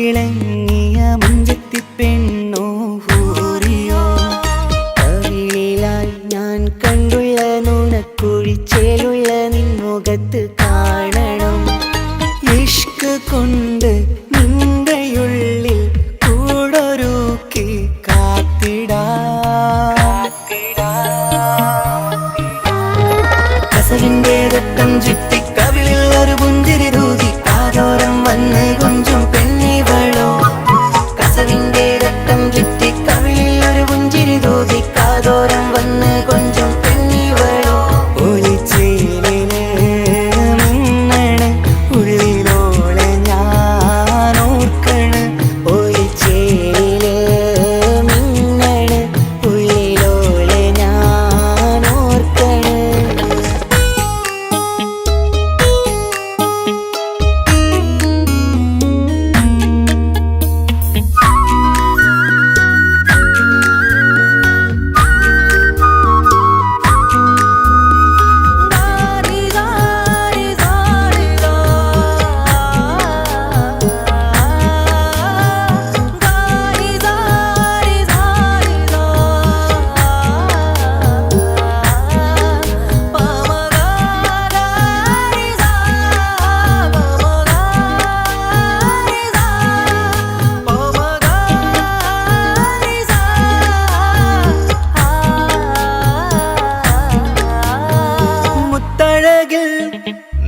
തിളങ്ങിയ മുഞ്ചത്തി പെണ്ണോ ഹൂറിയോ കവിളിലായി ഞാൻ കണ്ടുള്ള നുണക്കുഴിച്ചേലുള്ള നിൻമുഖത്ത് കാണണം ഇഷ്ക് കൊണ്ട് നിന്റെയുള്ളിൽ കൂടൊരുക്കി കസവിന്റെ രക്തം ചുറ്റി കവിളിൽ ഒരു പുഞ്ചിരി തൂകി കാതോരം വന്ന് കൊഞ്ചും പെണ്ണിവളോ കസവിന്റെ രക്തം ചുറ്റി കവിളിൽ ഒരു പുഞ്ചിരി തൂകി കാതോരം വന്ന് കൊഞ്ചും പെണ്ണിവളോ ഒളിച്ചേലിന് മിന്നണ് ഉള്ളിലോളെ ഞാൻ ഓർക്കണ് ഒളിച്ചേലില് മിന്നണ് ഉള്ളിലോളെ ഞാൻ ഓർക്കണ്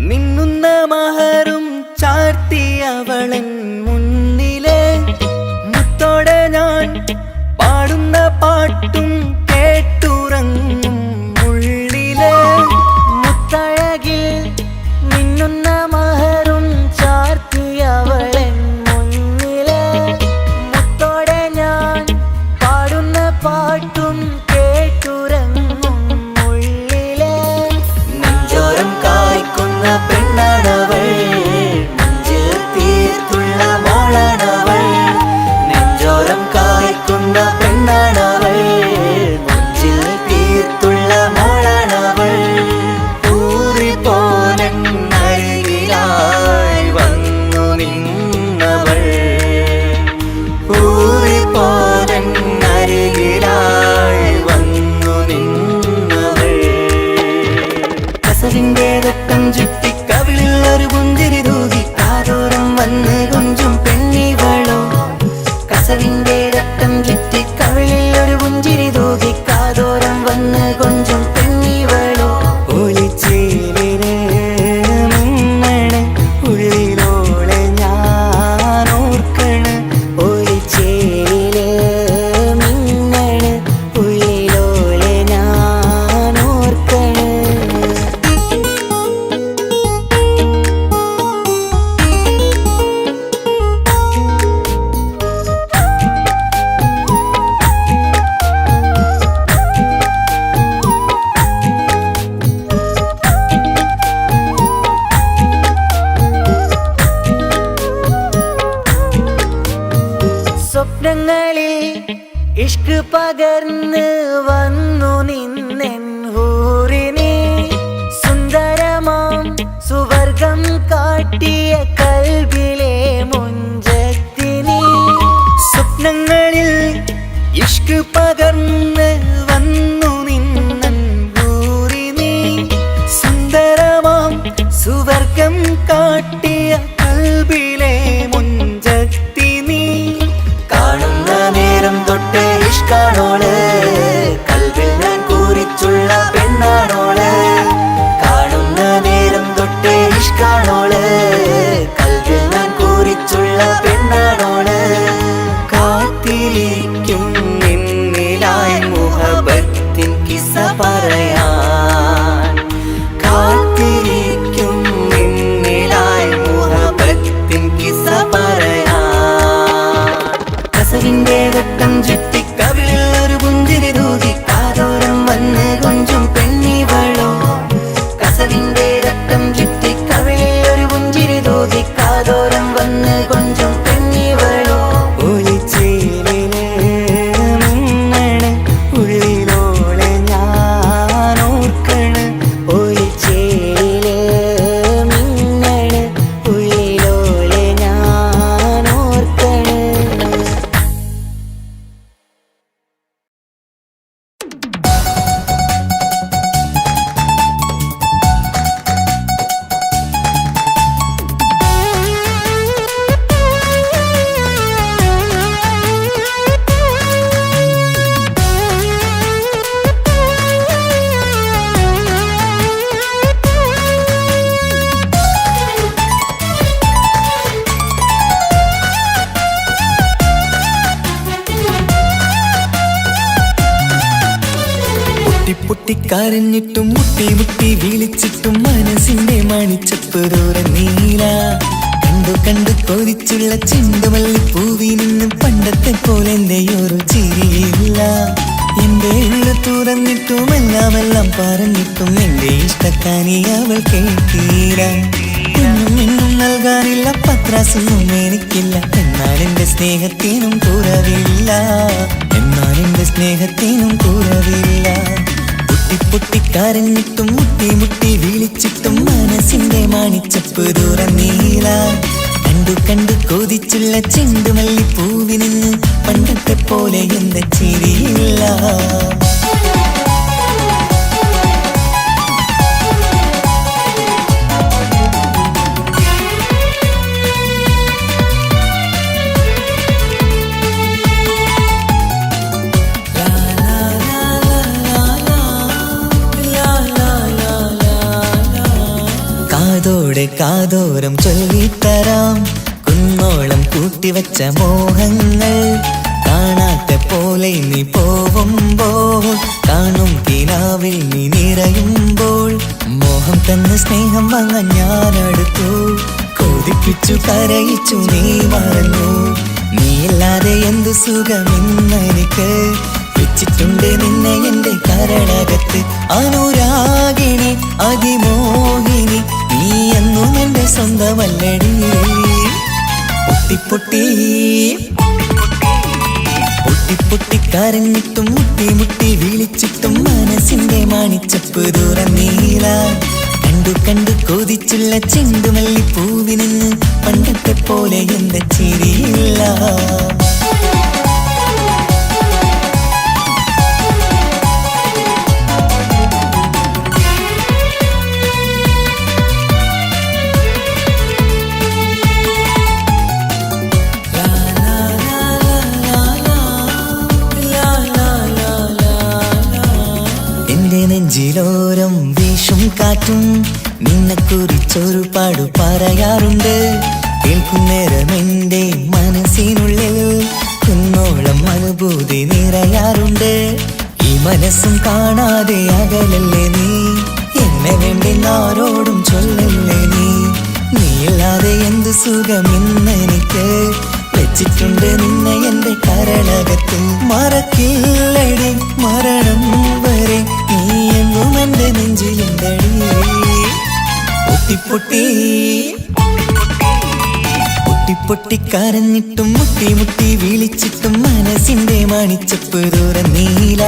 മിന്നുന്ന മഹറും ചാർത്തിയവളൻ മുന്നിലെ മുത്തോടെ ഞാൻ പാടുന്ന പാട്ടും കേട്ടുറങ്ങും ഉള്ളിലെ മുത്തഴകിൽ മിന്നുന്ന മഹറും ചാർത്തിയവളൻ മുന്നിലെ മുത്തോടെ ഞാൻ പാടുന്ന പാട്ടും കേട്ടുറങ്ങും ഉള്ളിലെ നെഞ്ചോരം കായ്ക്കുന്ന പെണ്ണാണവൾ നെഞ്ചിൽ തീർത്തുള്ള മോളാണവൾ നെഞ്ചോരം കായ്ക്കുന്ന പെണ്ണാണവൾ നെഞ്ചിൽ തീർത്തുള്ള മോളാണവൾ ഊറി പോലൻ അരികിലായി വന്നു നിന്നവൾ ഊറി പോലൻ അരികിലായി വന്നു നിന്നവൾ കസവിന്റെ രക്തം ചുറ്റി കവിളിൽ ഒരു പുഞ്ചിരി തൂകി കാതോരം വന്ന് കൊഞ്ചും പെണ്ണിവളോ കസവിന്റെ രക്തം ചുറ്റി കവിളിൽ ഒരു പുഞ്ചിരി തൂകി കാതോരം വന്ന് കൊഞ്ചും പെണ്ണിവളോ ഒളിച്ചേലിന് മിന്നണ് ഉള്ളിലോളെ ഞാൻ ഓർക്കണ് ഒളിച്ചേലില് മിന്നണ് ഉള്ളിലോളെ ഞാൻ ഓർക്കണ് സ്വപ്നങ്ങളിൽ ഇഷ്ക് പകർന്ന് വന്നു നിന്നെൻ ഹൂറിനെ സുന്ദരമാം സുവർഗം കാട്ടിയ കൽബിലെ മുഞ്ചത്തിനെ സ്വപ്നങ്ങളിൽ ഇഷ്ക് പകർന്ന് വന്നു നിന്നെൻ ഹൂറിനെ സുന്ദരമാം സുവർഗം കാട്ടിയ കൽബിലെ മുഞ്ചത്തിനെ കാണുന്ന നേരം തൊട്ട് ഇഷ്കാണോള് കൽവിൽ ഞാൻ കൂറിച്ചുള്ള പെണ്ണാണോള് കാണുന്ന നേരം തൊട്ട് ഇഷ്കാണോള് കൽവിൽ ഞാൻ കൂറിച്ചുള്ള പെണ്ണാണോള് കാത്തിരിക്കും നിന്നിലായി മുഹബത്തിൻ കിസ്സ പറയാൻ കാത്തിരിക്കും നിന്നിലായി മുഹബത്തിൻ കിസ്സ പറയാൻ കസവിന്റെ രക്തം ചുറ്റി കവിളിൽ ഒരു പുഞ്ചിരി തൂകി കാതോരം വന്ന് കൊഞ്ചും പെണ്ണിവളോ കസവിന്റെ രക്തം ചുറ്റി കവിളിൽ ഒരു പുഞ്ചിരി തൂകി കാതോരം വന്ന് കൊഞ്ചും കരഞ്ഞിട്ടും മുട്ടി മുട്ടി വിളിച്ചിട്ടും മനസ്സിന്റെ മണിച്ചപ്പ് ദൂരം നീല കണ്ടു കണ്ടു കൊതിച്ചുള്ള ചെണ്ടുമല്ലി പൂവിൽ നിന്ന് പണ്ടത്തെ പോലെ എന്റെയൊരു ചിരിയില്ല എന്റെ ഉള്ളു തുറന്നിട്ടും എല്ലാം പറഞ്ഞിട്ടും എന്റെ ഇഷ്ടക്കാനി അവൾ കേട്ടീര ഒന്നും നൽകാനില്ല പത്രാസൊന്നും എനിക്കില്ല എന്നാൽ എന്റെ സ്നേഹത്തിനും കുറവില്ല എന്നാൽ എന്റെ സ്നേഹത്തിനും കുറവില്ല പൊട്ടിക്കരഞ്ഞിട്ടും മുട്ടി മുട്ടി വിളിച്ചിട്ടും മനസ്സിന്റെ മണിച്ചപ്പ് ദൂരം നീല കണ്ടു കണ്ടു കൊതിച്ചുള്ള ചെണ്ടുമല്ലി പൂവിൽ നിന്ന് പണ്ടത്തെ പോലെ എന്റെ ചിരിയില്ല കാതോടെ കാതോരം ചൊല്ലിത്തരാം കുന്നോളം കൂട്ടിവച്ച മോഹങ്ങൾ കാണാത്ത പോലെ നീ പോവുമ്പോൾ കാണും കിനാവിൽ നീ നിറയുമ്പോൾ മോഹം തന്ന സ്നേഹം വാങ്ങാൻ ഞാനടുത്തു കൊതിപ്പിച്ചു കരയിച്ചു നീ മറന്നു നീയില്ലാതെ എന്തു സുഖമെന്നെനിക്ക് വെച്ചിട്ടുണ്ട് നിന്നെ എന്റെ കരളകത്ത് അനുരാഗിണി അതിമോഹിനി നീ എന്നും എന്റെ സ്വന്തമല്ലടി പൊട്ടി പൊട്ടി കരഞ്ഞിട്ടും മുട്ടി മുട്ടി വിളിച്ചിട്ടും മനസ്സിന്റെ മണിച്ചപ്പ് ദൂരം നീല കണ്ടു കണ്ടു കൊതിച്ചുള്ള ചെണ്ടുമല്ലി പൂവിൽ നിന്ന് പണ്ടത്തെ പോലെ എന്റെ ചിരിയില്ല നെഞ്ചിലോരം വീശും കാറ്റും നിന്നെക്കുറിച്ചൊരു പാടു പറയാറുണ്ട് കേൾക്കുന്നേരം എന്റെ മനസ്സിനുള്ളിൽ കുന്നോളം അനുഭൂതി നിറയാറുണ്ട് ഈ മനസ്സും കാണാതെ അകലല്ലേ നീ എന്നെ വേണ്ടി ആരോടും ചൊല്ലല്ലേ നീയില്ലാതെ എന്തു സുഖമെന്നെനിക്ക് വെച്ചിട്ടുണ്ട് നിന്നെ എന്റെ കരളകത്ത് മറക്കില്ലടി മരണം വരെ നീ എന്നും എന്റെ നെഞ്ചിലുണ്ടടി പൊട്ടി കരഞ്ഞിട്ടും മുട്ടി മുട്ടി വിളിച്ചിട്ടും മനസ്സിന്റെ മണിച്ചപ്പ് ദൂരം നീല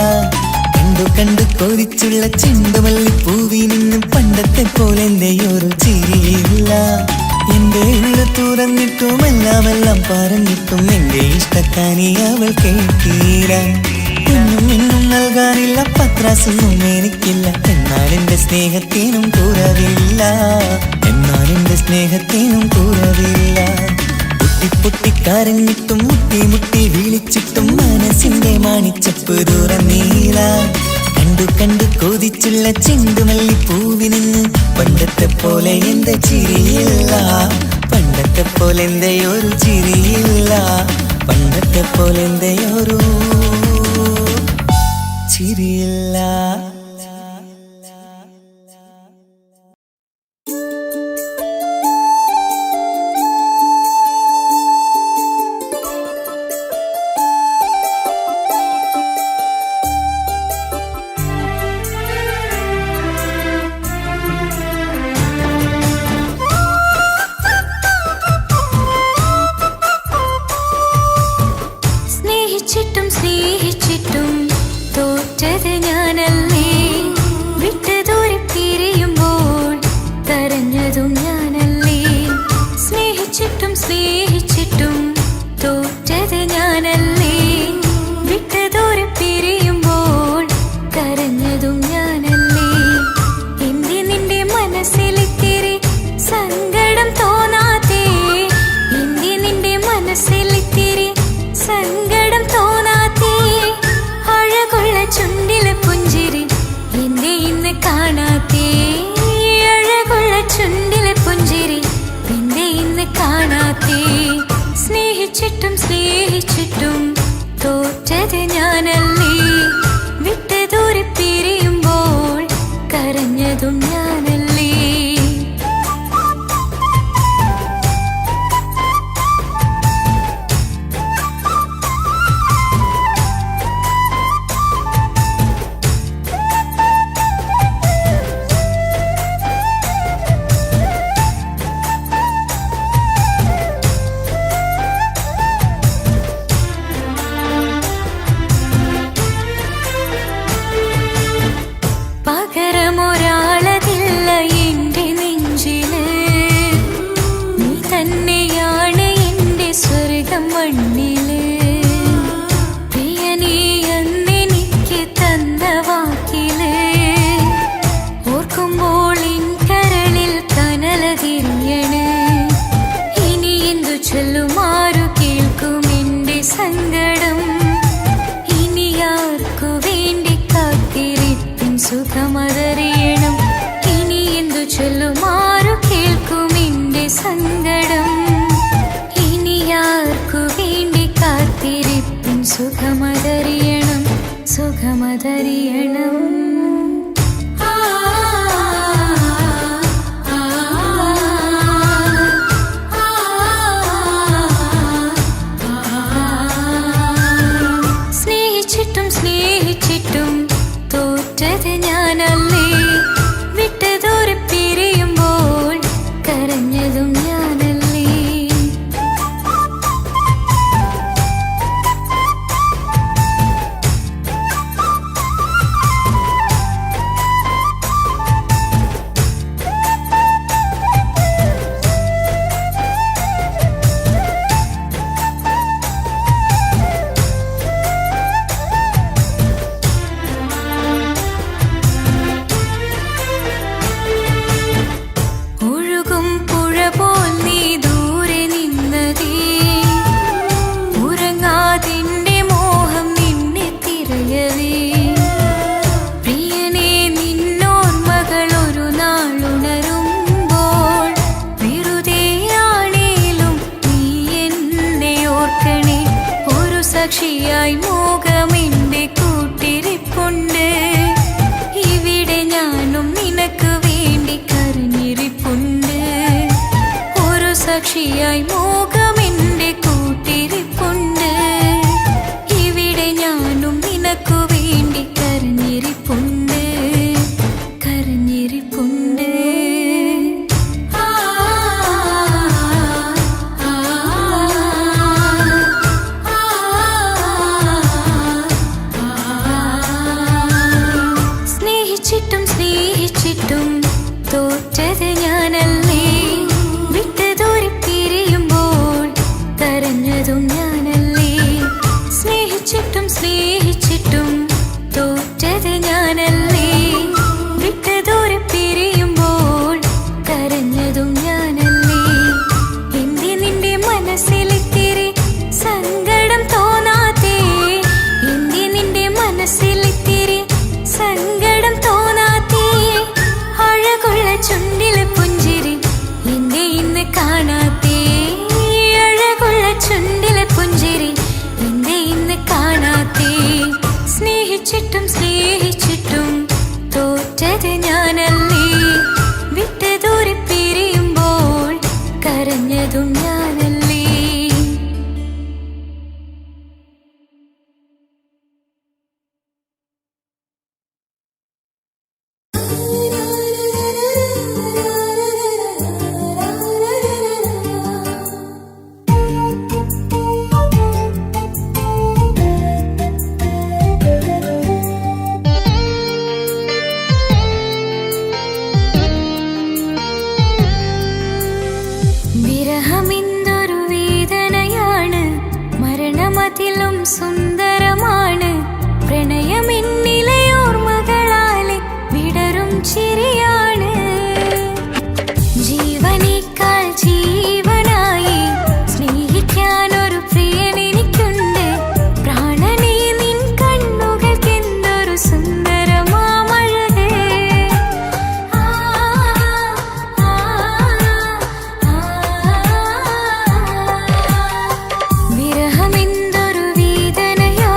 കണ്ടു കണ്ടു കൊതിച്ചുള്ള ചെണ്ടുമല്ലി പൂവിൽ നിന്ന് പണ്ടത്തെ പോലെ എന്റെയൊരു ചിരിയില്ല എന്റെ ഉള്ളു തുറന്നിട്ടും എല്ലാം പറഞ്ഞിട്ടും എന്റെ ഇഷ്ടക്കാനി അവൾ കേട്ടീര ഒന്നും നൽകാനില്ല പത്രാസൊന്നും എനിക്കില്ല എന്നാൽ എന്റെ സ്നേഹത്തിനും കുറവില്ല എന്നാൽ എന്റെ സ്നേഹത്തിനും കുറവില്ല പൊട്ടി കരഞ്ഞിട്ടും മുട്ടി മുട്ടി വിളിച്ചിട്ടും മനസ്സിന്റെ മണിച്ചപ്പ് ദൂരം നീല കണ്ടു കണ്ടു കൊതിച്ചുള്ള ചെണ്ടുമല്ലി പൂവിൽ നിന്ന് പണ്ടത്തെ പോലെ എന്റെ ചിരിയില്ല പണ്ടത്തെ പോലെ എന്റെയൊരു ചിരിയില്ല പണ്ടത്തെ പോലെ എന്റെയൊരു ചിരിയില്ല സ്നേഹിച്ചിട്ടും തോറ്റത് ഞാനല്ലേ വിട്ടതോരെ പിരിയുമ്പോൾ കരഞ്ഞതും ഞാനല്ലേ സ്നേഹിച്ചിട്ടും തോറ്റത് ഞാനല്ലേ വിട്ടതോരെ പിരിയുമ്പോൾ കരഞ്ഞതും ഞാനല്ലേ എന്തി നിന്റെ മനസ്സിലിത്തിരി സങ്കടം തോന്നാത്തേ എന്തി നിന്റെ മനസ്സിലിത്തിരി സങ്കടം തോന്നാത്തേ അഴകുള്ള ചുണ്ടിലെ പുഞ്ചിരി എന്റെ ഇന്ന് കാണാത്തേ അഴകുള്ള ചുണ്ടിലെ പുഞ്ചിരി എന്റെ ഇന്ന് കാണാത്തേ സ്നേഹിച്ചിട്ടും മണ്ണില് പ്രിയനീ എന്നെനിക്ക് തന്ന വാക്കില് ഓർക്കുമ്പോൾ എൻ കരളിൽ കനലതിരിയണ്. ഇനി എന്തു ചൊല്ലുമാരു കേൾക്കും എന്റെ സങ്കടം. ഇനി ആർക്കു വേണ്ടി കാത്തിരിപ്പിൻ സുഖമതറിയണം. ഇനി എന്തു ചൊല്ലുമാരു കേൾക്കും എന്റെ സങ്കടം. ഇനി ആർക്കു വേണ്ടി കാത്തിരിപ്പിൻ സുഖമതറിയണം, സുഖമതറിയണം. സ്നേഹിച്ചിട്ടും സ്നേഹിച്ചിട്ടും തോറ്റത് ഞാനല്ലേ. വിട്ടതോരെ പിരിയുമ്പോൾ കരഞ്ഞതും ഞാനല്ലേ. ഒഴുകും പുഴ പോൽ നീ ദൂരെ നിന്നതേ. ഉറങ്ങാതിന്റെ മോഹം നിന്നെ തിരയവേ. പ്രിയനേ നിന്നോർമ്മകൾ ഒരു നാളുണരുമ്പോൾ വെറുതെയാണേലും നീ എന്നെ ഓർക്കണേ. ഒരു സാക്ഷിയായി മോഹമെന്റെ കൂട്ടിരിപ്പുണ്ട്. ഇവിടെ ഞാനും നിനക്ക് വേണ്ടി കരഞ്ഞിരിപ്പുണ്ട്. ഒരു സാക്ഷിയായി മോഹമെന്റെ കൂട്ടിരിപ്പുണ്ട്. ഇവിടെ ഞാനും നിനക്കു വേണ്ടി കരഞ്ഞിരിപ്പുണ്ട്, കരഞ്ഞിരിപ്പുണ്ട്. ആ, ആ, ആ, സ്നേഹിച്ചിട്ടും സ്നേഹിച്ചിട്ടും തോറ്റത് ഞാനല്ലേ. വിട്ടതോരെ പിരിയുമ്പോൾ കരഞ്ഞതും ഞാനല്ലേ. സ്നേഹിച്ചിട്ടും സ്നേഹിച്ചിട്ടും തോറ്റത് ഞാനല്ലേ. വിട്ടതോരെ പിരിയുമ്പോൾ കരഞ്ഞതും ഞാനല്ലേ. എന്റെ നിന്റെ മനസ്സിലിത്തിരി സങ്കടം തോന്നാത്തേ. എന്റെ നിന്റെ മനസ്സിലിത്തിരി സങ്കടം തോന്നാത്തേ. അഴകുള്ള ചുണ്ടിലെ പുഞ്ചിരി എന്റെ ഇന്ന് കാണാത്തേ. അഴകുള്ള ചുണ്ടിലെ പുഞ്ചിരി എന്റെ ഇന്ന് കാണാത്തേ. സ്നേഹിച്ചിട്ടും സ്നേഹിച്ചിട്ടും തോറ്റത് ഞാനല്ലേ. വിട്ടതോരെ പിരിയുമ്പോൾ കരഞ്ഞതും ഞാനല്ലേ. വിരഹമെന്തൊരു വേദനയാണ്, മരണമതിലും സുന്ദരമാണ്. പ്രണയമെന്നിലെ ഓർമ്മകളാലെ വിടരും ചിരിയാണ്. ജീവനേക്കാൾ ജീവനായി സ്നേഹിക്കാനൊരു പ്രിയനെനിക്കുണ്ട്. പ്രാണനേ നിൻ കണ്ണുകൾക്കെന്തൊരു സുന്ദരമാമഴക്. ആ, ആ, ആ, വിരഹമെന്തൊരു വേദനയാണ്,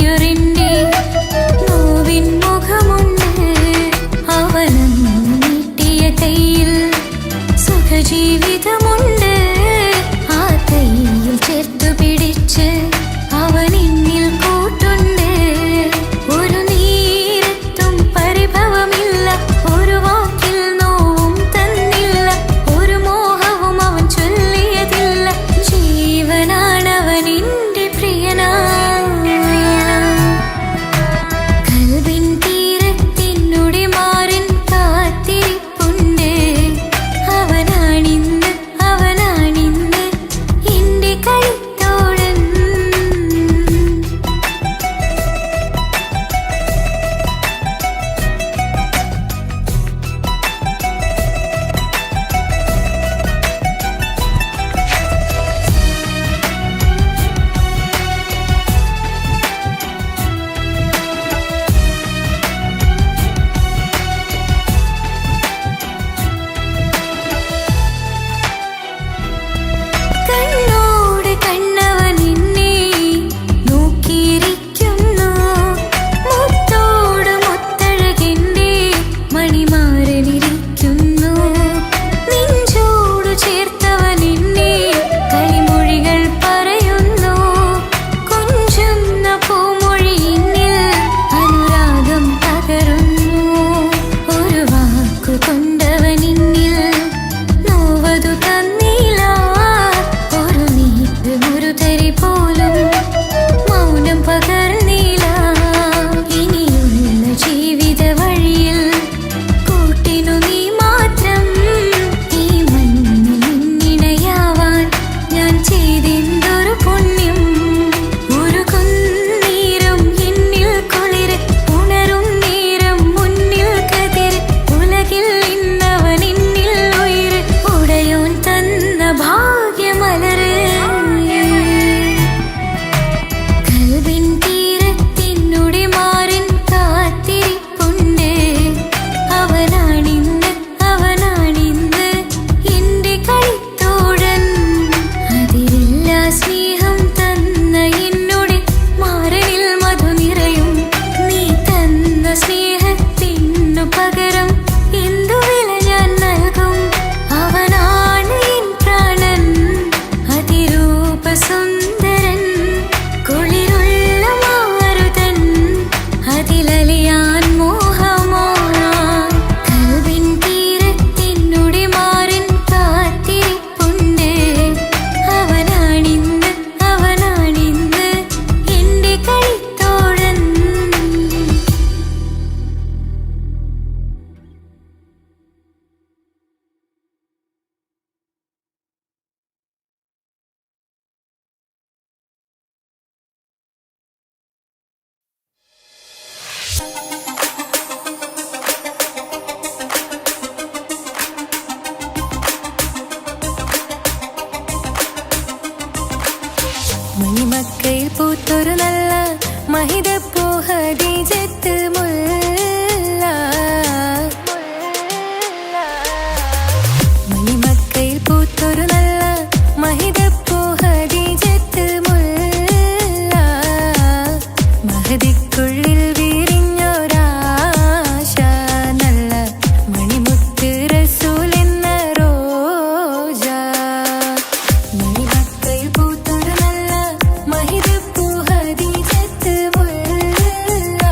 വലിയൊരെന്റെ നോവിൻ മുഖമുണ്ട്. അവനന്നു നീട്ടിയ കയ്യിൽ സുഖജീവിതമുണ്ട്. ആ കയ്യിൽ ചേർത്തു പിടിച്ച് അവൻ എന്നിൽ കൂട്ടുണ്ട്. ഒരു നീരത്തും പരിഭവമില്ല, ഒരു വാക്കിൽ നോവും തന്നില്ല, ഒരു മോഹവും അവൻ ചൊല്ലിയതില്ല. ജീവനാണവൻ എൻ്റെ പ്രിയനാ. കൽവിൻ തീരത്തിനുടെ മാറിൻ കാത്തിരിപ്പുണ്ട്. അവനാണിന്ന് എൻ്റെ കളിത്തോഴൻ. കണ്ണോട് കണ്ണവൻ എന്നെ നോക്കിയിരിക്കുന്നു. മുത്തോട് മുത്തഴകെന്റെ മണിമാരനിരിക്കുന്നു. നെഞ്ചോട് ചേർത്തവൻ എന്നെ കളിമൊഴികൾ പറയുന്നു. കൊഞ്ചുന്ന പൂമൊഴിയിൽ അനുരാഗം പകരുന്നു. ഒരു വാക്കു കൊണ്ടവൻ എന്നിൽ നോവതു തന്നില്ല. ഒരു നീക്ക് മുരുതരി പോലും മൗനം പകർന്നില്ല. ഇനിയുള്ള ജീവിത വഴിയിൽ കൂട്ടിനു നീ മാത്രം. ഈ മണ്ണിൽ നിന്നിണയാവാൻ ഞാൻ ചെയ്തെന്തൊരു പുണ്യം. ഉരുകുന്നേരം എന്നിൽ കുളിര്, ഉണരും നേരം മുന്നിൽ കതിര്. ഉലകിൽ ഇന്നവൻ എന്നിൽ ഉയിര്, ഉടയോൻ തന്ന ഭാഗ്യമലര്. കൽവിൻ തീരത്തിനുടെ മാറിൻ കാത്തിരിപ്പുണ്ട്. അവനാണിന്ന് എൻ്റെ കളിത്തോഴൻ. അതിരില്ല സ്നേഹം തന്ന എന്നോട് മാറിൽ മധു നിറയും. നീ തന്ന സ്നേഹത്തിനു പകരം എന്തു വില ഞാൻ നൽകും. അവനാണ് എൻ പ്രാണൻ, അതിരൂപസുന്ദരൻ. കുളിരുള്ള മാരുതൻ, അതിലലിയാൻ മോഹമോ. കൽവിൻ തീരത്തിനുടെ മാറിൻ കാത്തിരിപ്പുണ്ട്. അവനാണിന്ന് എൻ്റെ കളിത്തോഴൻ. മണിമക്കയിൽ പൂത്തൊരു നല്ല മഹിതപ്പൂ ഹദീജത്ത് മുല്ല. മണിമക്കയിൽ പൂത്തൊരു നല്ല മഹിതപ്പൂ ഹദീജത്ത് മുല്ല. മഹദിക്കുള്ളിൽ വിരിഞ്ഞൊരാശ നല്ല മണിമുത്ത് റസൂൽ എന്ന റോജ. മണിമക്കയിൽ പൂത്തൊരു നല്ല മഹിതപ്പൂ ഹദീജത്ത് മുല്ല.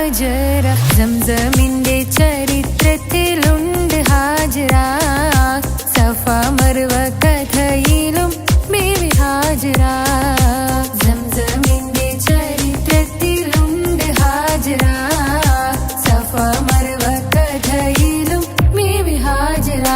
ഹാജറ സംസമിന്റെ ചരിത്രത്തിലുണ്ട് ഹാജറ സഫ മർവ കഥയിലും ബീവി ഹാജറ സംസമിന്റെ ചരിത്രത്തിലുണ്ട് ഹാജറ സഫ മർവ കഥയിലും ബീവി ഹാജറ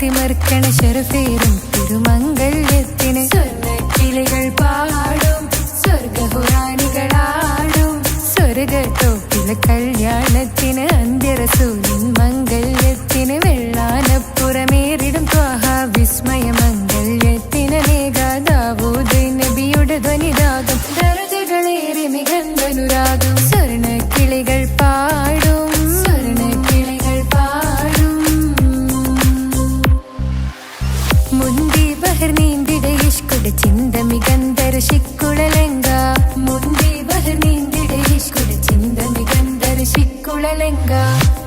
തിമർക്കണ ശരഫേറും തിരുമംഗല്യത്തിന് സ്വർണ്ണക്കിളികൾ പാടും സ്വർഗപുരാണികളാടും സ്വർഗത്തോപ്പിലെ കല്യാണത്തിന് അന്ത്യറസൂലിൻ മംഗല്യത്തിന് വെള്ളാനപ്പുറമേറിടും ത്വാഹ വിസ്മയ മംഗല്യത്തിന് ദാവൂദ് നബിയുടെ ധ്വനിരാഗം ദരജകളേറെ മികന്ധനുരാഗം സ്വർണ്ണക്കിളികൾ പാടും സ്വർണ്ണക്കിളികൾ പാടും മുന്തി ബഹർ നീന്തിട ഇഷ്കുട ചിന്ത മികന്ധര ശിക്കുളലങ്ക മുന്തി ബഹർ നീന്തിട ഇഷ്കുട ചിന്ത മികന്ധര ശിക്കുളലങ്ക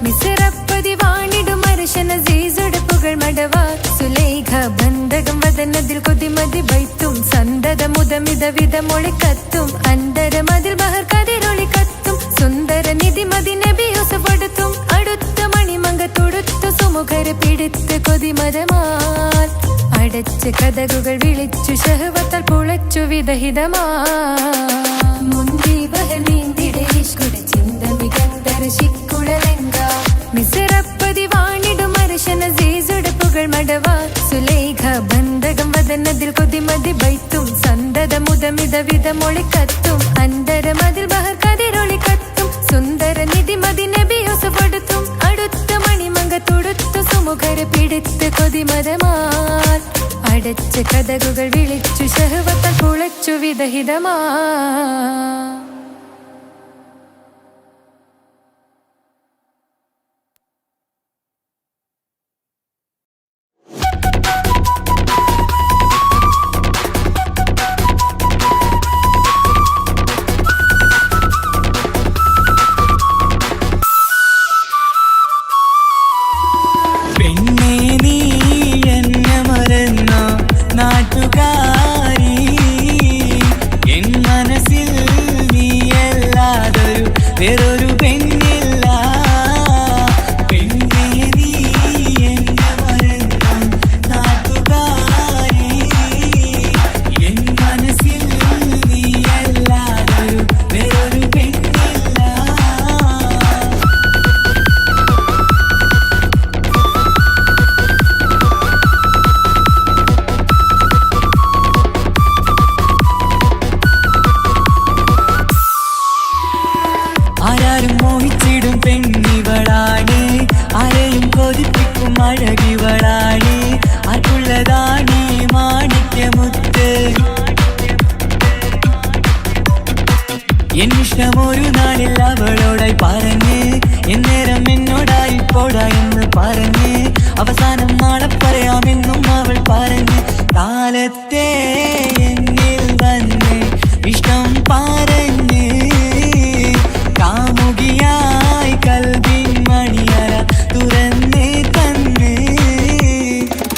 മിസറപ്പതി വാണിടും അർശന സീസുട പുകൾ മടവ സുലൈഖ ബന്ധകം വദനതിൽ കൊതിമതി ബൈത്തും സന്തത മുതമിത വിധമൊളി കത്തും അന്തരമതിൽ ബഹർ കതിരൊളി കത്തും സുന്ദര നിധി മതി നബി യൂസഫെടുത്തും അടുത്ത മണിമങ്ക തൊടുത്തു സുമുഖരെ പിടിത്ത് കൊതിമതമാൽ അടച്ച കഥകുകൾ വിളിച്ചു ശഹവത്താൽ പുളച്ചു വിദഹിതമാ മുന്തി ബഹർ നീന്തിട ഇഷ്കുട ചിന്ത മികന്ധര ശിക്കുളലങ്ക മിസറപ്പതി വാണിടും അർശന സീസുട പുകൾ മടവ സുലൈഖ ബന്ധകം വദനതിൽ കൊതിമതി ബൈത്തും സന്തത മുതമിത വിധമൊളി കത്തും അന്തരമതിൽ ബഹർ കതിരൊളി കത്തും സുന്ദര നിധി മതി നബി യൂസഫെടുത്തും അടുത്ത മണിമങ്ക തൊടുത്തു സുമുഖരെ പിടിത്ത് കൊതിമതമാൽ അടച്ച കഥകുകൾ വിളിച്ചു ശഹവത്താൽ പുളച്ചു വിദഹിതമാ അഴകിവളാണ് ആർക്കുള്ളതാണീ മാണിക്യമുത്ത് എന്നിഷ്ടമൊരു നാളിൽ അവളോടായി പറഞ്ഞ് എന്നേരം എന്നോടായി പോടാ എന്ന് പറഞ്ഞ് അവസാനം നാളെ പറയാമെന്നും അവൾ പറഞ്ഞ് കാലത്തെ എന്നിൽ വന്ന് ഇഷ്ടം പറഞ്ഞ് കാമുകിയായി കൽവിൻ മണിയറ തുറന്ന് തന്ന്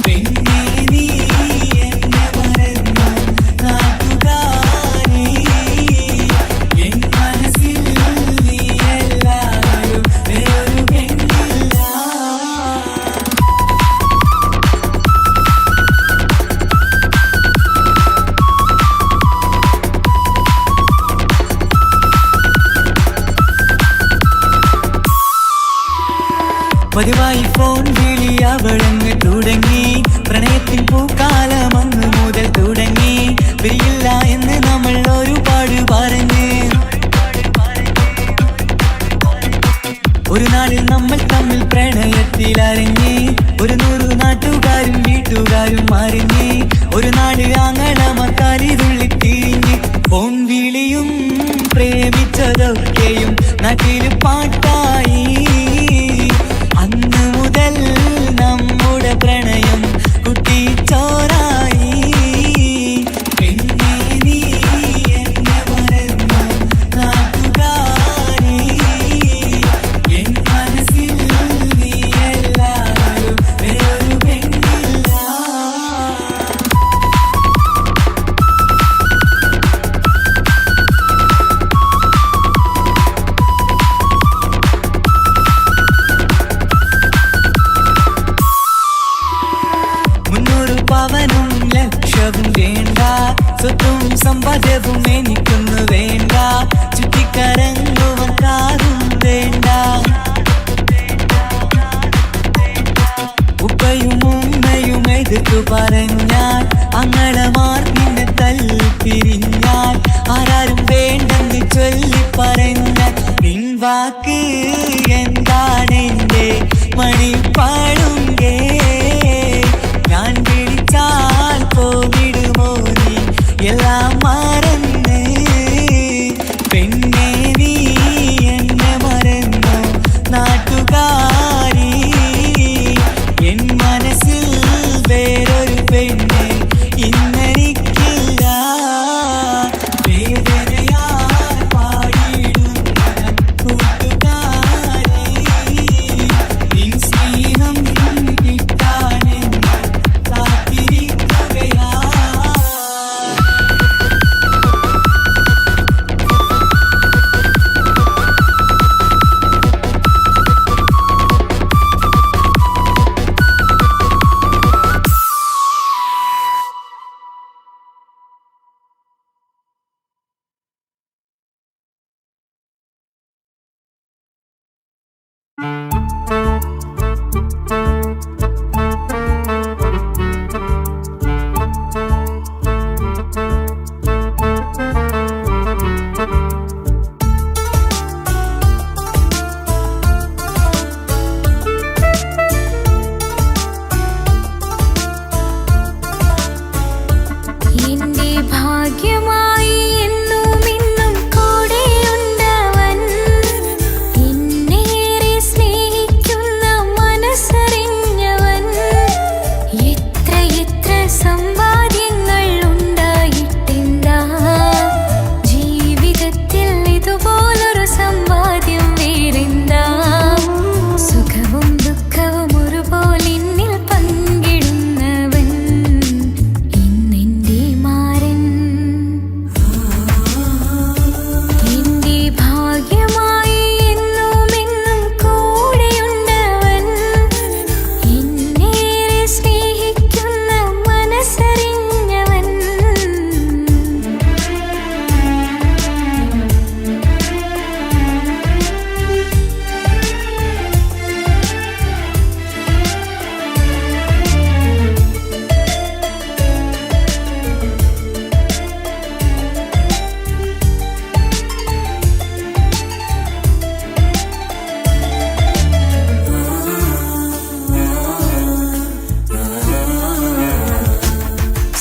പെണ്ണേ നീ എന്നെ മറന്നു നാട്ടുകാരി എൻ മനസ്സിൽ നീ എല്ലാവരും വേറൊരു പെണ്ണില്ല പതിവായി ഫോൺ വിളി അവളങ്ങ് തുടങ്ങി. പ്രണയത്തിൻ പൂക്കാലം അന്ന് മുതൽ തുടങ്ങി. പിരിയില്ല എന്ന് നമ്മൾ ഒരുപാട് പറഞ്ഞ്. ഒരു നാളിൽ നമ്മൾ തമ്മിൽ പ്രണയത്തിൽ അറിഞ്ഞ്. 100 നാട്ടുകാരും വീട്ടുകാരും അറിഞ്ഞ്. ഒരു നാട് ആങ്ങളമക്കാലിരുള്ളി തിരിഞ്ഞ്. ഫോൺ വിളിയും പ്രേമിച്ചതൊക്കെയും നാട്ടിൽ പാട്ടായി. അന്ന് മുതൽ നമ്മുടെ പ്രണയം കുട്ടിച്ചോറായി. പിന്നെ നീ എന്നെ മറന്നു നാട്ടുകാരി. എൻ മനസ്സിൽ നീ എല്ലാവരും വേറൊരു പെണ്ണില്ല. പവനും ലക്ഷവും വേണ്ട, സ്വത്തും സമ്പാദ്യവും എനിക്കൊന്നു വേണ്ട. ചുറ്റിക്കറങ്ങുവാൻ കാറും വേണ്ട. ഉപ്പയും ഉമ്മയും എതിർത്തു പറഞ്ഞാൽ, അങ്ങളമാർ നിന്നെ തല്ലിപ്പിരിഞ്ഞാൽ, ആരാരും വേണ്ടെന്ന് ചൊല്ലി പറഞ്ഞാൽ, നിൻ വാക്ക് എന്താണെന്റെ മണിപ്പാടുങ്കേ. ഞാൻ വിളിച്ചാൽ പോവിടുമോ നീ എല്ലാം മറന്ന്. പെണ്ണെ നീ എന്നെ മറന്നു നാട്ടുകാരി. എൻ മനസ്സിൽ വേറൊരു പെണ്ണ് ഇന്നെനിക്കില്ല. വേദനയാൽ പാടിയിടുന്ന കൂട്ടുകാരി, നിൻ സ്നേഹം കിട്ടാനെന്ന് കാത്തിരിക്കുകയാ. എന്റെ ഭാഗ്യമായി എന്നും ഇന്നും കൂടെയുണ്ടവൻ. എന്നേറെ സ്നേഹിക്കുന്ന മനസ്സറിഞ്ഞവൻ. എത്ര എത്ര സമ്പാദ്യങ്ങൾ ഉണ്ടായിട്ടെന്താ, ജീവിതത്തിൽ ഇതുപോലൊരു സമ്പാദ്യം വേറെന്താ. സുഖവും ദുഃഖവും ഒരുപോലെ എന്നിൽ പങ്കിടുന്നവൻ ഇന്നെന്റെ മാരൻ. എന്റെ ഭാഗ്യമായി എന്നും എന്നും കൂടെയുണ്ടവൻ. എന്നേറെ സ്നേഹിക്കുന്ന മനസ്സറിഞ്ഞവൻ.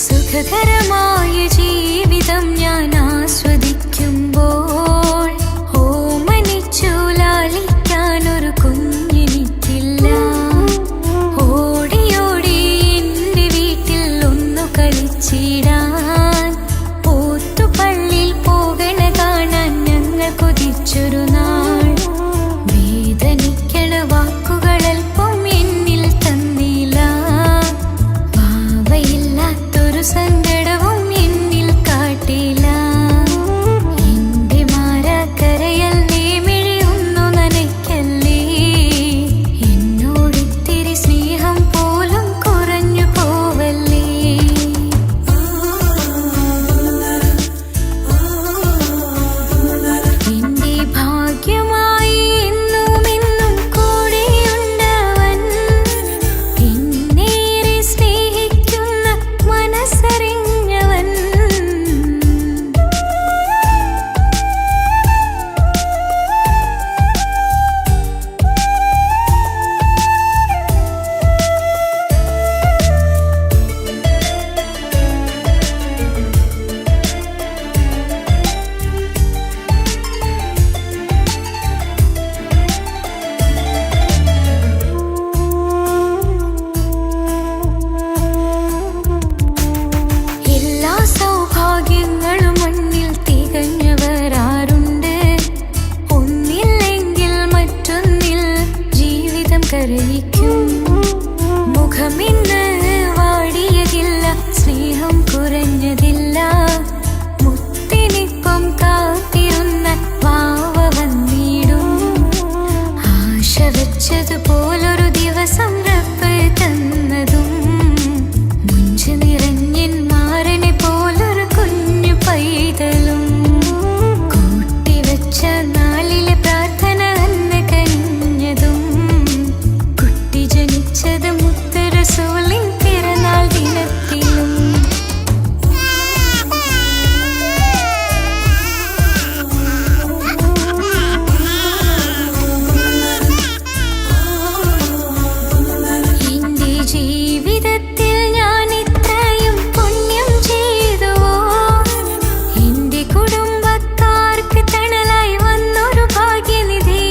സുഖകരമായ ജീവിതം ഞാൻ ആസ്വദിക്കുമ്പോൾ, ഓമനിച്ചു ലാളിക്കാനൊരു കുഞ്ഞെനിക്കില്ല. ഓടി ഓടി എൻ്റെ വീട്ടിൽ ഒന്നു കളിച്ചിടാൻ, ഓത്തുപള്ളിയിൽ പോകണ കാണാൻ ഞങ്ങൾ കൊതിച്ചൊരു നാൾ. വേദനിക്കണ വാക്കുകളൽപ്പം എന്നിൽ തന്നില്ല. ഭാവയില്ലാത്തൊരു സങ്കടവും വിളിക്കും. മുഖമിന്ന് വാടിയതില്ല, സ്നേഹം കുറഞ്ഞതില്ല. മുത്തിനിപ്പം കാത്തിരുന്ന വാവ വന്നിടും. ആശ വെച്ചതുപോലൊരു ദിവസം റബ്ബ് തന്നതും. മുഞ്ചു നിറഞ്ഞൻ മാറനെ പോലൊരു കുഞ്ഞു പൈതലും. കൂട്ടിവെച്ച നാളിലെ പ്രാർത്ഥന അന്ന് കനിഞ്ഞതും. കുട്ടി ജനിച്ചത് മുത്ത് റസൂലിൻ പിറന്നാൾ ദിനത്തിലും. എന്റെ ജീവിതത്തിൽ ഞാൻ ഇത്രയും പുണ്യം ചെയ്തുവോ? എന്റെ കുടുംബക്കാർക്ക് തണലായി വന്നൊരു ഭാഗ്യനിധി.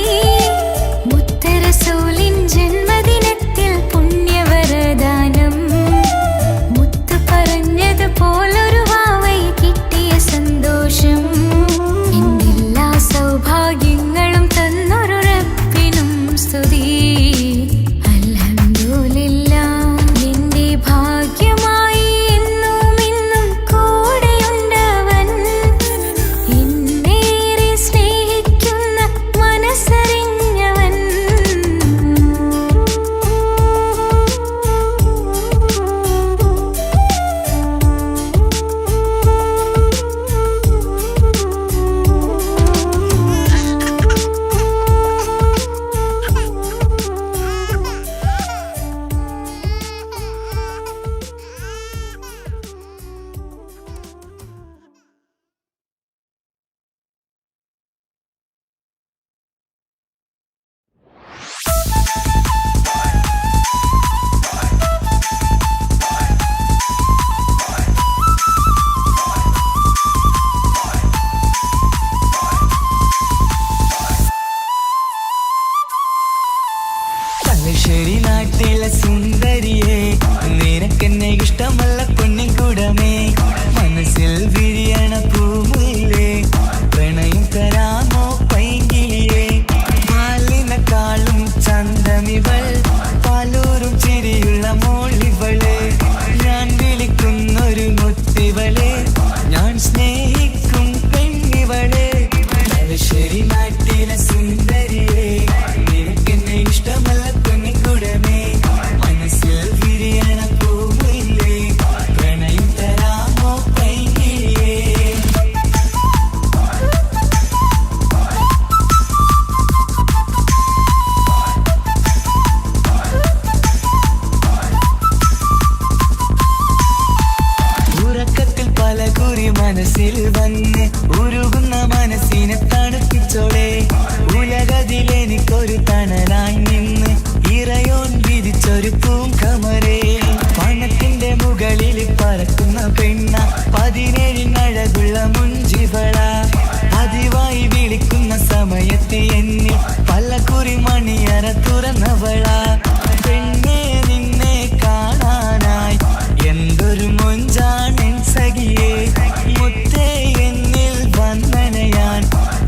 മുത്ത് റസൂലിൻ ജന്മദിനത്തിൽ പുണ്യവരദാനം. മുത്ത് പറഞ്ഞതുപോലൊരു വാവൈ കിട്ടിയ സന്തോഷം. എന്റെ എല്ലാ സൗഭാഗ്യങ്ങളും തന്നൊരു റബ്ബിനും സ്തുതി. അൽഹംദുലില്ലാഹ്. എന്റെ ഭാഗ്യമായി എന്നും ഇന്നും കൂടെയുണ്ടവൻ. എന്നേറെ സ്നേഹിക്കുന്ന മനസ്സറിഞ്ഞവൻ. തലശ്ശേരി നാട്ടിലെ സുന്ദരിയെ, നിനക്കെന്നെ ഇഷ്ടമല്ല പൊന്നിൻകുടമേ. മനസ്സിൽ വിരിയണ പൂമുല്ലേ, പ്രണയം തരാമോ പൈങ്കിളിയെ. പാലിനെക്കാളും ചന്തമിവൾ, പാലൂരും ചിരിയുള്ള മോളിവളെ. ഞാൻ വിളിക്കുന്നൊരു മുത്തിവളെ, ഞാൻ സ്നേഹിക്കും പെണ്ണിവളെ. തലശ്ശേരി നാട്ടിലെ സുന്ദരിയെ, നിനക്കെന്നെ ഇഷ്ടമല്ല പൊന്നിൻകുടമേ. മനസ്സിൽ വിരിയണ പൂവില്ലേ, പ്രണയം തരാമോ പൈങ്കിളിയെ. ഉറക്കത്തിൽ പല കുറി മനസ്സിൽ വന്ന് ഉരുകുന്ന മനസ്സിനെ തണുപ്പിച്ചോളെ. ഉലകതിലെനിക്കൊരു തണലായി നിന്ന് ഇറയോൻ വിധിച്ചൊരു പൂങ്കമരേ. പണത്തിന്റെ മുകളിൽ പറക്കുന്ന പെണ്ണ, 17 അഴകുള്ള മുഞ്ചിവള. പതിവായി വിളിക്കുന്ന സമയത്ത് എന്നിൽ പല കുറി മണിയറ തുറന്നവള. പെണ്ണെ നിന്നെ കാണാനായി എന്തൊരു മൊഞ്ചാണെൻ സഖിയേ. മുത്തേ എന്നിൽ വന്ദനയാൻ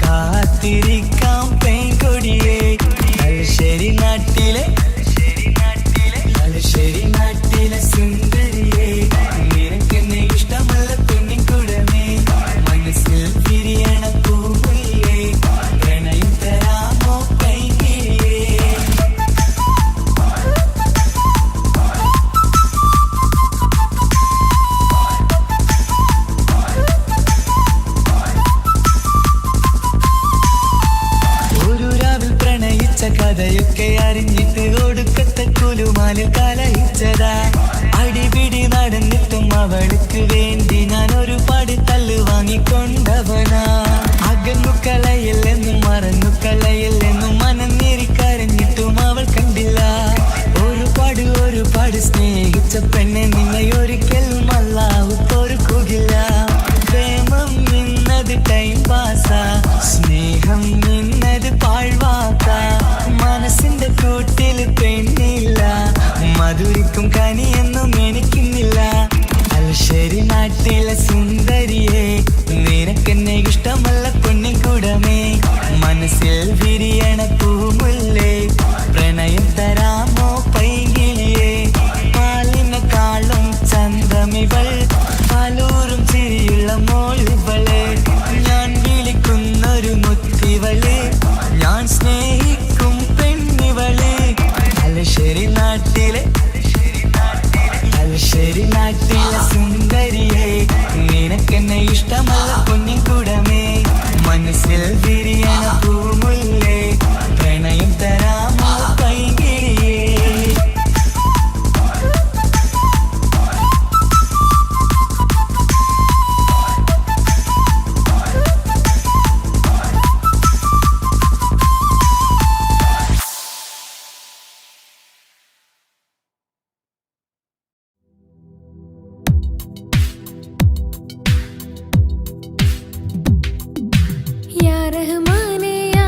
കാത്തിരിക്കാം പെൺകൊടിയേ. തലശ്ശേരി നാട്ടിലെ സുന്ദരിയെ, നിനക്കെന്നെ ഇഷ്ടമല്ല പൊന്നിൻകുടമേ. മനസ്സിൽ വിരിയണ പൂവില്ലേ, പ്രണയം തരാമോ പൈങ്കിളിയെ. ഒരു രാവിൽ പ്രണയിച്ച കഥയൊക്കെ അറിഞ്ഞിട്ട് ഒടുക്കത്തെ കുലുമാലിൽ കലയിച്ചതാ. അടിപിടി നടന്നിട്ടും അവൾക്ക് വേണ്ടി ഞാൻ ഒരുപാട് തല്ല് വാങ്ങിക്കൊണ്ടവനാ. അകന്നു കളയില്ലെന്നും മറന്നു കളയില്ലെന്നും മനന്നേറിക്കരഞ്ഞിട്ടും അവൾ കണ്ടില്ല. ഒരുപാട് സ്നേഹിച്ച പെണ്ണെ, നിന്നെ ഒരിക്കലും അല്ലാഹു പൊറുക്കുകയില്ല. പ്രേമം നിന്നത് ടൈം പാസാ, സ്നേഹം നിന്നത് പാഴ്വാക്കാ. മനസ്സിന്റെ കൂട്ടിൽ പെണ്ണില്ല, മധുരിക്കും കനിയെന്നും എനിക്കുന്നില്ല. തലശ്ശേരി നാട്ടിലെ സുന്ദരിയെ, നിനക്കെന്നെ ഇഷ്ടമല്ല പൊന്നിൻകുടമേ. മനസ്സിൽ വിരിയണ പൂമുല്ലേ, പ്രണയം തരാമോ നാട്ടിലെ തലശ്ശേരി നാട്ടിലെ സുന്ദരിയെ നിനക്കെന്നെ ഇഷ്ടമല്ല പൊന്നിക്കുടമേ മനസ്സിൽ വിരിയണ പൂമുല്ലേ പ്രണയം തരാമോ പൈകിളിയേ യാ റഹ്മാനേ യാ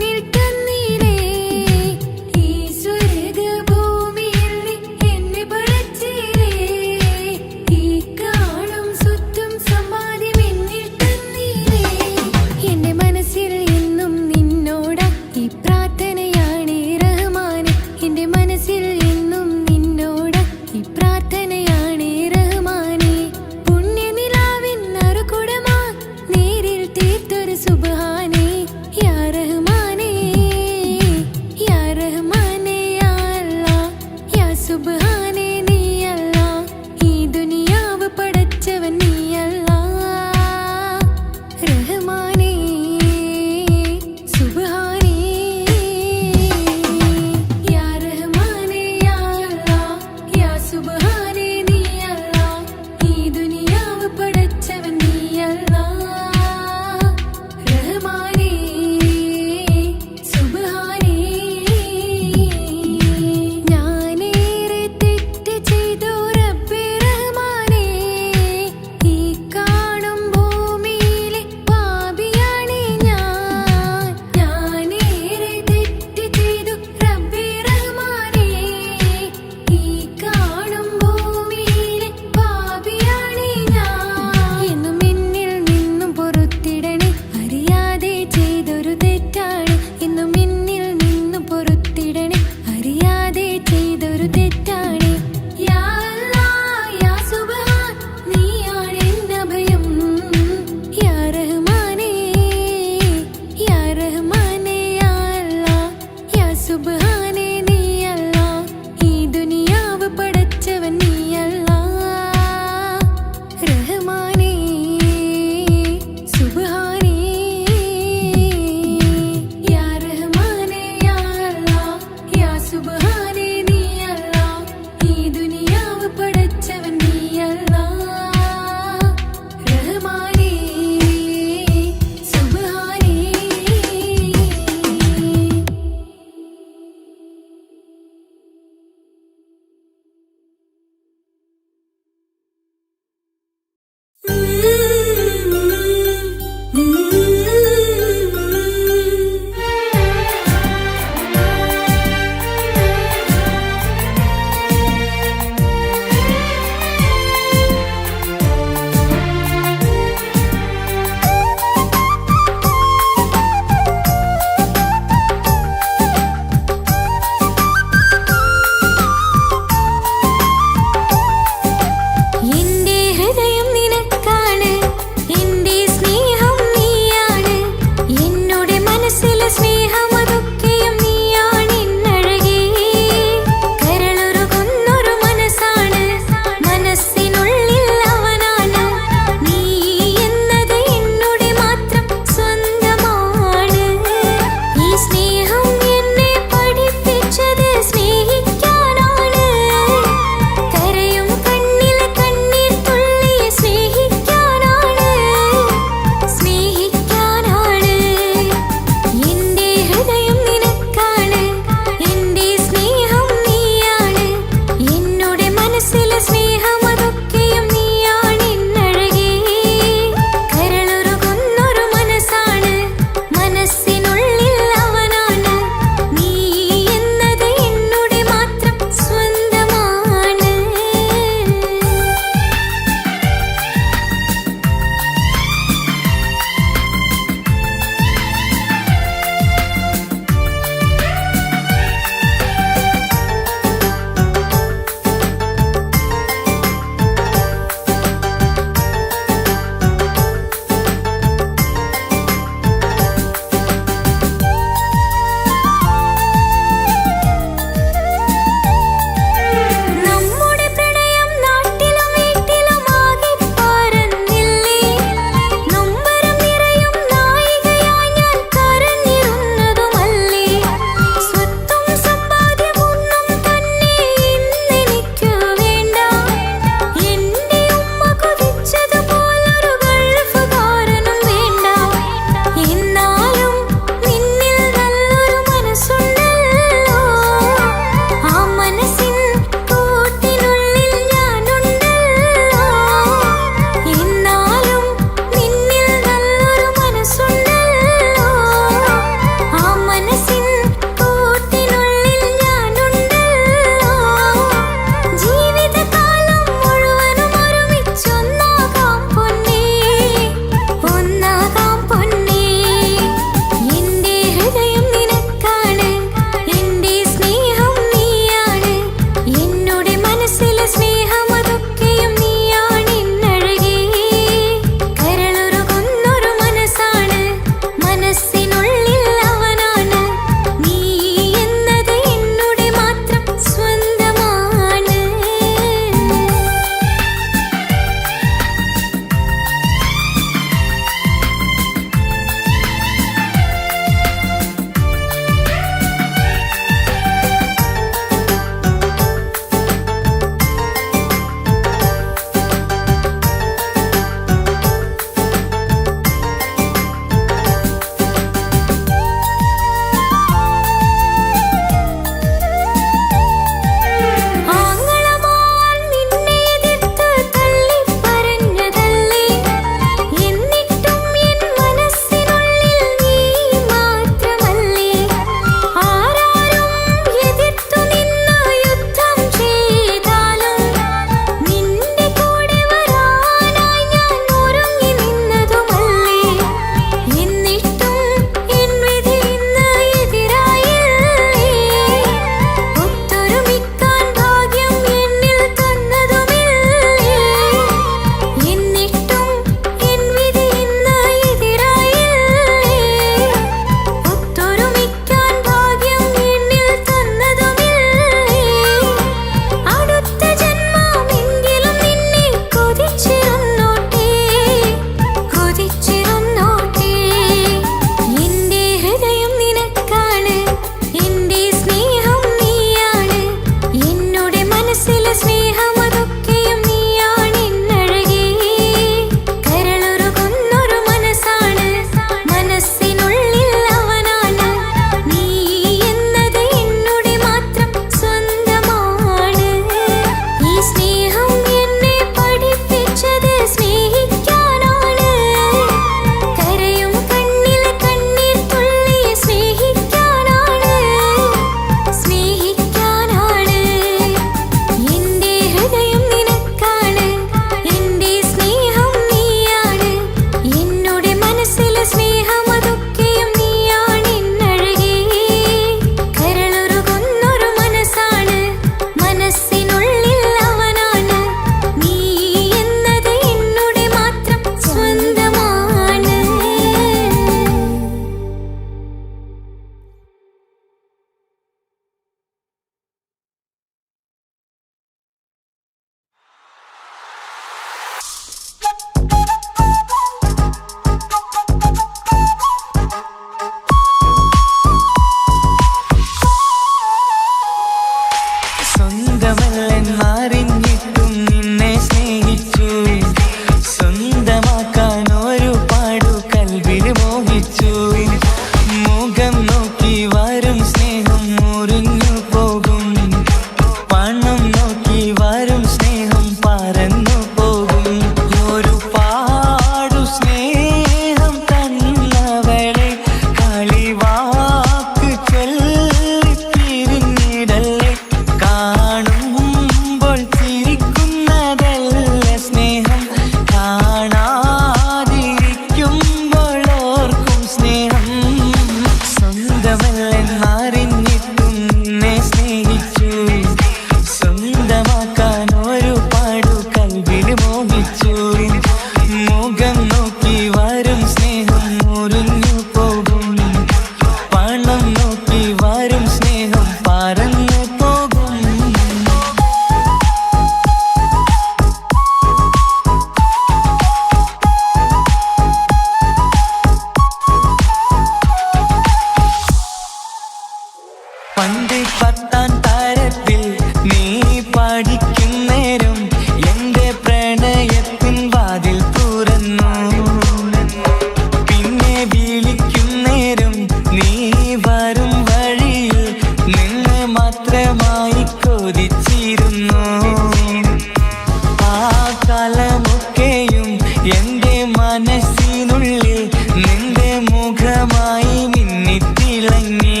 തിളങ്ങി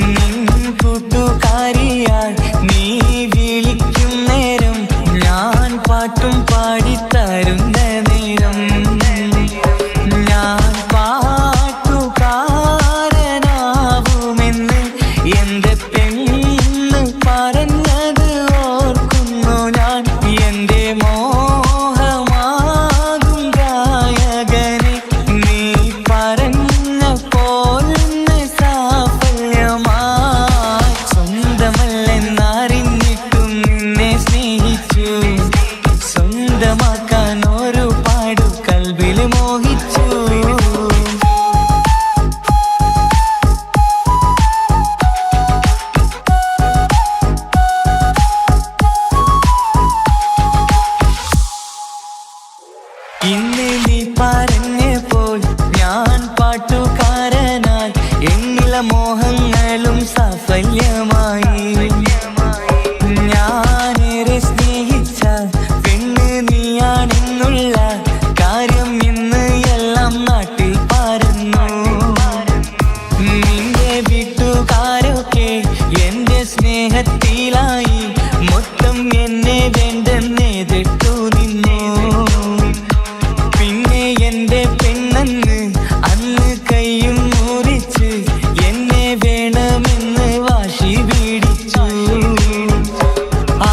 നിൻ കൂട്ടുകാരിയായി നീ വിളിക്കും നേരം ഞാൻ പാട്ടും പാടിത്തരുന്ന നേരം ഞാൻ പാട്ടുകാരനാവുമെന്ന് എന്റെ പെണ്ണ് പറഞ്ഞത് ഓർക്കുന്നു ഞാൻ എന്റെ മോഹമാകും ഗായകനെ നീ പറഞ്ഞ പോലൊന്ന് സാഫല്യമായി സ്വന്തമല്ലെന്നറിഞ്ഞിട്ടും നിന്നെ സ്നേഹിച്ചു സ്വന്തമാക്കാൻ ഒരുപാട് കൽബിൽ മോഹിച്ചു ഇന്ന് നീ പറഞ്ഞപ്പോൾ ഞാൻ പാട്ടുകാരനായി എന്നില മോഹങ്ങളും സാഫല്യമായി ഞാനേറെ സ്നേഹിച്ച പെണ്ണ് നീയാണെന്നുള്ള കാര്യം ഇന്ന് എല്ലാം നാട്ടിൽ പരന്നു നിന്റെ വീട്ടുകാരൊക്കെ എന്റെ സ്നേഹത്തിലായി മൊത്തം എന്നെ വേണ്ടെന്നെതിർത്തു നിന്നു പിന്നെ എന്റെ പെണ്ണെന്ന് അന്ന് കൈയും മുറിച്ച് എന്നെ വേണമെന്ന് വാശി പിടിച്ചു ആ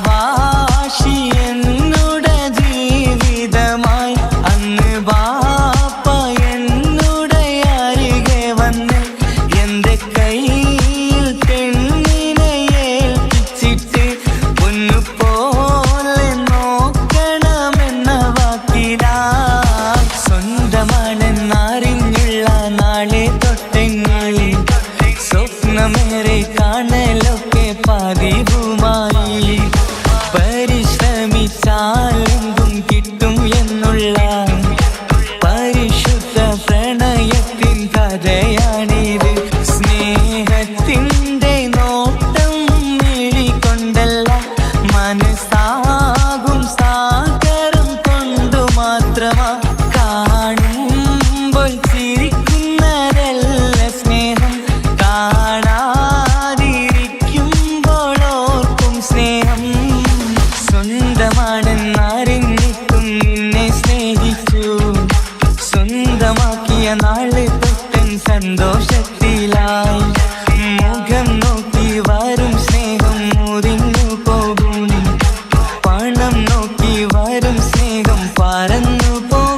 വാശി എന്നുടെ ജീവിതമായി അന്ന് ബാപ്പ എന്നുടെ അരികെ വന്ന് എന്റെ കയ്യിൽ പെണ്ണിനെ ഏൽപ്പിച്ചിട്ട് പൊന്നുപോലെ നോക്കണമെന്ന വാക്കിലാ സ്വന്തമാണെന്നറിഞ്ഞുള്ള നാളെ തൊട്ടെങ്ങളിൽ സ്വപ്നമേറെ കാണലൊക്കെ പതിവുമായി പരിശ്രമിച്ചാലെന്തും കിട്ടും എന്നുള്ള പരിശുദ്ധ പ്രണയത്തിൻ കഥയാണിത് സ്നേഹത്തിൻ്റെ നോട്ടം നേടിക്കൊണ്ടല്ല മനസ്സാകും സാഗരം കൊണ്ടു മാത്രമാ കാണുമ്പോൾ ചിരിക്കുന്നതല്ല സ്നേഹം കാണാതിരിക്കുമ്പോൾ ഓർക്കും സ്നേഹം സ്വന്തമാണെന്നറിഞ്ഞിട്ടും നിന്നെ സ്നേഹിച്ചു സ്വന്തമാക്കിയ നാള് തൊട്ടൻ സന്തോഷത്തിലായി മുഖം നോക്കി വരും സ്നേഹം മുറിഞ്ഞു പോകും പണം നോക്കി വരും സ്നേഹം പറന്നു പോകും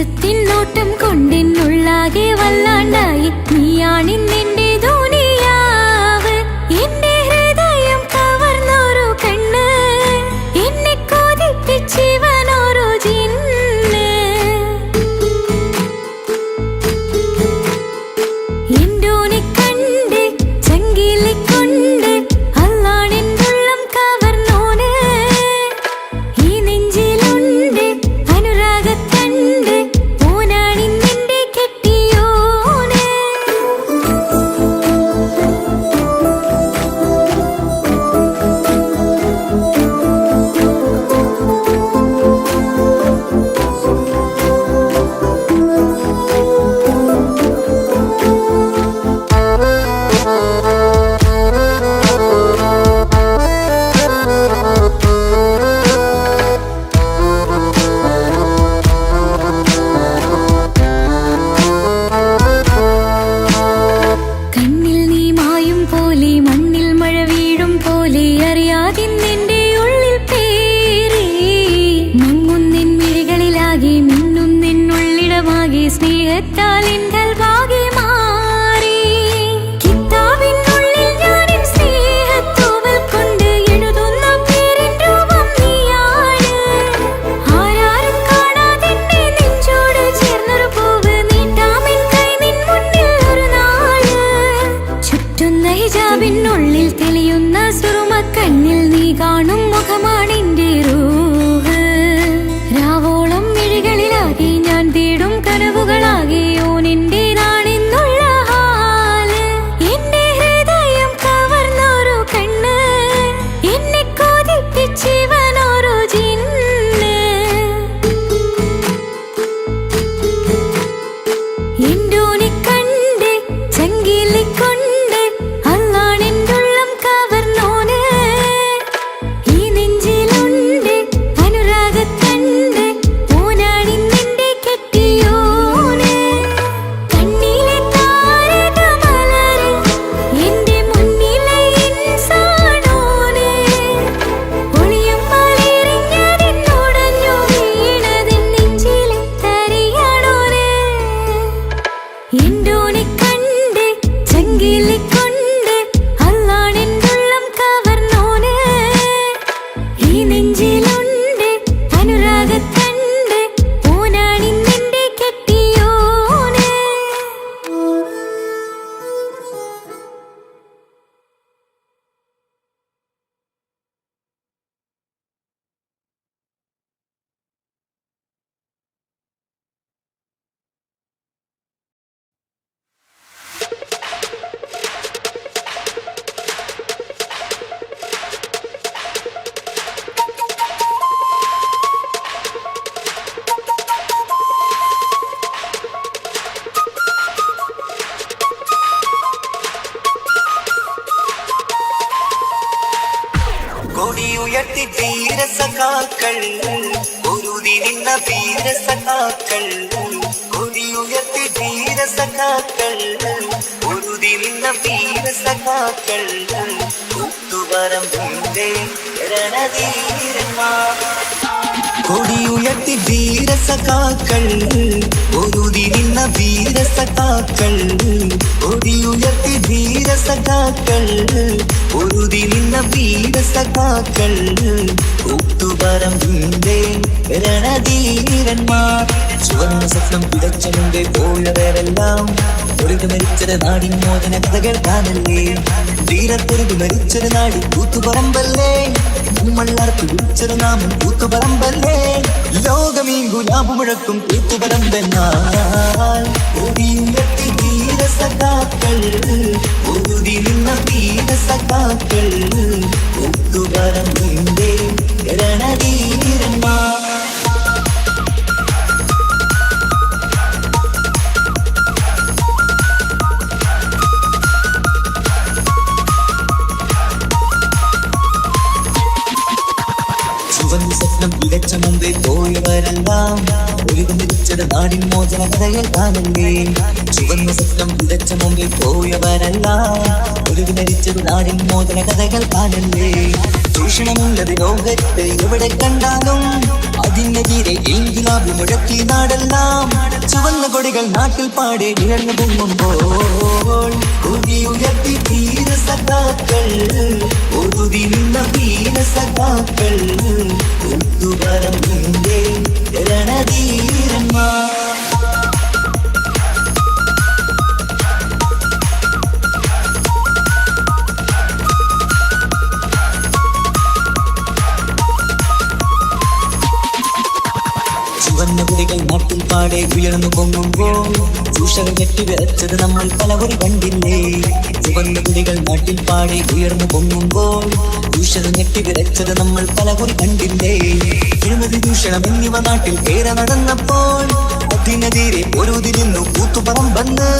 സ്നേഹത്തിൻ നോട്ടം കൊണ്ടെന്നുള്ളാകെ വല്ലാണ്ടായി നീയാണിന്നെന്റെ ദുനിയാവ് എന്റെ ഹൃദയം കവർന്നൊരു കണ്ണ് എന്നെ കൊതിപ്പിച്ചിവനൊരു ജിന്ന് എന്തോനെ കണ്ട് ചങ്കിലെ കൊണ്ട് അല്ലാണെന്നുള്ളം കവർന്നോന് ഈ നെഞ്ചിലുണ്ട് അനുരാഗത്തണ്ട് ഓനാണിന്നെന്റെ കെട്ടിയോന് കണ്ണിൽ നീ മായും പോലെ മണ്ണിൽ മഴ വീഴും പോലെ അറിയാതിന്നെന്റെ ഉള്ളിൽ പേറി മങ്ങുന്നിൻ മിഴികളിലാകെ മിന്നുന്നിന്നുള്ളിടമാകെ സ്നേഹത്താൽ എൻകൽവാകെ മാറി കിതാബിനുള്ളിൽ ഞാനിൻ സ്നേഹത്തൂവൽ കൊണ്ട് എഴുതുന്ന പേരിൻ രൂപം നീയാണ് ആരാരും കാണാതെന്നെ നെഞ്ചോട് ചേർന്നൊരു പൂവ് നീട്ടാമെൻ കൈ നിൻ മുന്നിൽ ഒരു നാള് ചുറ്റുന്ന ഹിജാബിനുള്ളിൽ തെളിയുന്ന സുറുമ കണ്ണിൽ നീ കാണും മുഖമാണെന്റെ റൂഹ് രാവോളം മിഴികളിലാകെ ഞാൻ തേടും കനവുകളാകെ ഓനെന്റേതാണെന്നുള്ള ഹാല് എന്റെ ഹൃദയം കവർന്നൊരു കണ്ണ് എന്നെ കൊതിപ്പിച്ചിവനൊരു ജിന്ന് എന്തോനെ കണ്ട് ചങ്കിലെ കൊണ്ട് അല്ലാണെന്നുള്ളം കവർന്നോന് ഈ നെഞ്ചിലുണ്ട് അനുരാഗത്തണ്ട് ഓനാണിന്നെന്റെ കെട്ടിയോന് കണ്ണിലെ താരകമലര് എന്റെ മുന്നിലെ ഇൻസാനോന് ഒളിയം മലരിഞ്ഞതിന്നുടഞ്ഞു വീണതിൻ നെഞ്ചിലെ തരിയാണോന് എന്തോനെ കണ്ട് ചങ്കിലെ കൊണ്ട് അല്ലാണെന്നുള്ളം കവർന്നോന് ഈ നെഞ്ചിലുണ്ട് അനുരാഗത്തണ്ട് ഓനാണിന്നെന്റെ കെട്ടിയോന് കൊടിയുയർത്തി ധീരസഖാക്കൾ ഉരുതി നിന്ന വീരസഖാക്കൾ കൊടിയുയർത്തി ധീരസഖാക്കൾ ഉരുതി നിന്ന വീരസഖാക്കൾ കൂത്തുപറമ്പിന്റെ രണധീരന്മാർ കൊടിയുയർത്തി വീരസഖാക്കൾ ഉരുതി നിന്ന വീരസഖാക്കൾ കൊടിയുയർത്തി ധീരസഖാക്കൾ ഉരുതി നിന്ന വീരസഖാക്കൾ കൂത്തുപറമ്പിന്റെ രണധീരന്മാർ ചുവന്ന സ്വപ്നം പിടച്ചമുണ്ട് പോയവരെല്ലാം പൊരുതു മരിച്ചത് നാടിൻ മോചന കഥകൾ കാണല്ലേ ധീരപ്പൊരുതു മരിച്ചൊരു നാടി കൂത്തുപറമ്പല്ലേ മള്ളർത്ത് വിളിച്ചൊരു നാമം കൂത്തുപറമ്പല്ലേ ലോകമീ ഗുലാബ് മുഴക്കും കൂത്തുപറമ്പെന്നാൽ ഒടിയുയർത്തി ധീരസഖാക്കൾ ഉരുതി നിന്ന വീരസഖാക്കൾ കൂത്തുപറമ്പിന്റെ രണധീരന്മാർ ചുവന്ന സ്വപ്നം വിതച്ച മുമ്പേ പോയവരെല്ലാം ഒഴുകു മരിച്ചത് നാടിൻ മോചന കഥകൾ കാണല്ലേ ചുവന്ന സ്വപ്നം വിതച്ച മുമ്പേ പോയവരെല്ലാം ഒഴുകു മരിച്ചത് നാടിൻ മോചന കഥകൾ കാണല്ലേ ചൂഷണമുള്ളത് ലോകത്ത് എവിടെ കണ്ടാലും അതിനെതിരെ ഇൻകിലാബ് മുഴക്കി നാടെല്ലാം. ചുവന്ന കൊടികൾ നാട്ടിൽ പാടെ ഉയർന്നു പൊങ്ങുമ്പോൾ ഉയർത്തി ധീര സഖാക്കൾ, ഒതുതി നിന്ന വീര സഖാക്കൾ, ഒത്തുപറമ്പിന്റെ രണധീരന്മാർ. ചുവന്ന കുടികൾ നാട്ടിൽ പാടെ ഉയർന്നു പൊങ്ങുമ്പോൾ ചൂഷകർ ഞെട്ടിവിറച്ചത് നമ്മൾ പലവരും കണ്ടില്ലേ. ചുവന്ന കുടികൾ നാട്ടിൽ പാടെ ഉയർന്നു പൊങ്ങുമ്പോൾ ചൂഷകർ ഞെട്ടിവിറച്ചത് നമ്മൾ പലവരും കണ്ടില്ലേ. അഴിമതി ചൂഷണം എന്നിവ നാട്ടിൽ ഏറെ നടന്നപ്പോൾ അതിനെതിരെ പൊരുതി നിന്നു കൂത്തുപറമ്പെന്ന്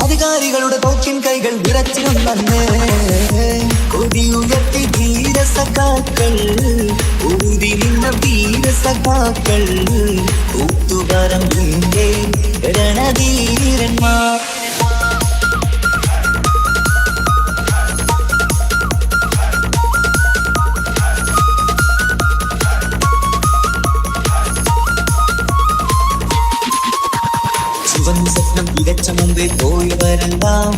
അധികാരികളുടെ തോക്കിൻ കൈകൾ വിറച്ചിരുന്നെന്ന്. കൊടിയുയർത്തി ധീര സഖാക്കൾ, ഊതി നിന്ന വീര സഖാക്കൾ, കൂത്തുപറമ്പിന്റെ രണധീരന്മാർ. ചുവന്ന സ്വപ്നം വിതച്ച മുമ്പേ പോയവരെല്ലാം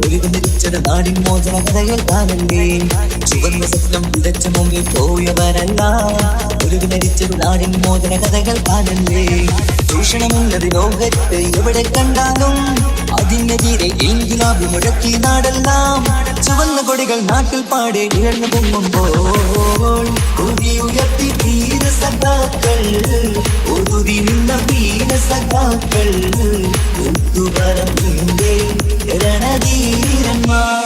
ഒരുമിച്ചത് നാടിൻ മോചന കഥകൾ കാണണ്ടേ. ചുവന്ന സ്വപ്നം വിതച്ച മുമ്പേ പോയവരെല്ലാം ഒരുമിച്ചത് നാടിൻ മോചന കഥകൾ കാണണ്ടേ. ചൂഷണമുള്ളത് ലോകത്ത് എവിടെ കണ്ടാലും അതിനെതിരെ ഇൻകിലാബ് മുഴക്കി നാടെല്ലാം. ചുവന്ന കൊടികൾ നാട്ടിൽ പാടെ ഉയർന്നു പൊങ്ങുമ്പോൾ ഉയർത്തി ധീര സഖാക്കൾ, ഒതുതി നിന്ന വീര സഖാക്കൾ, ഒത്തുപറമ്പിന്റെ രണധീരന്മാർ.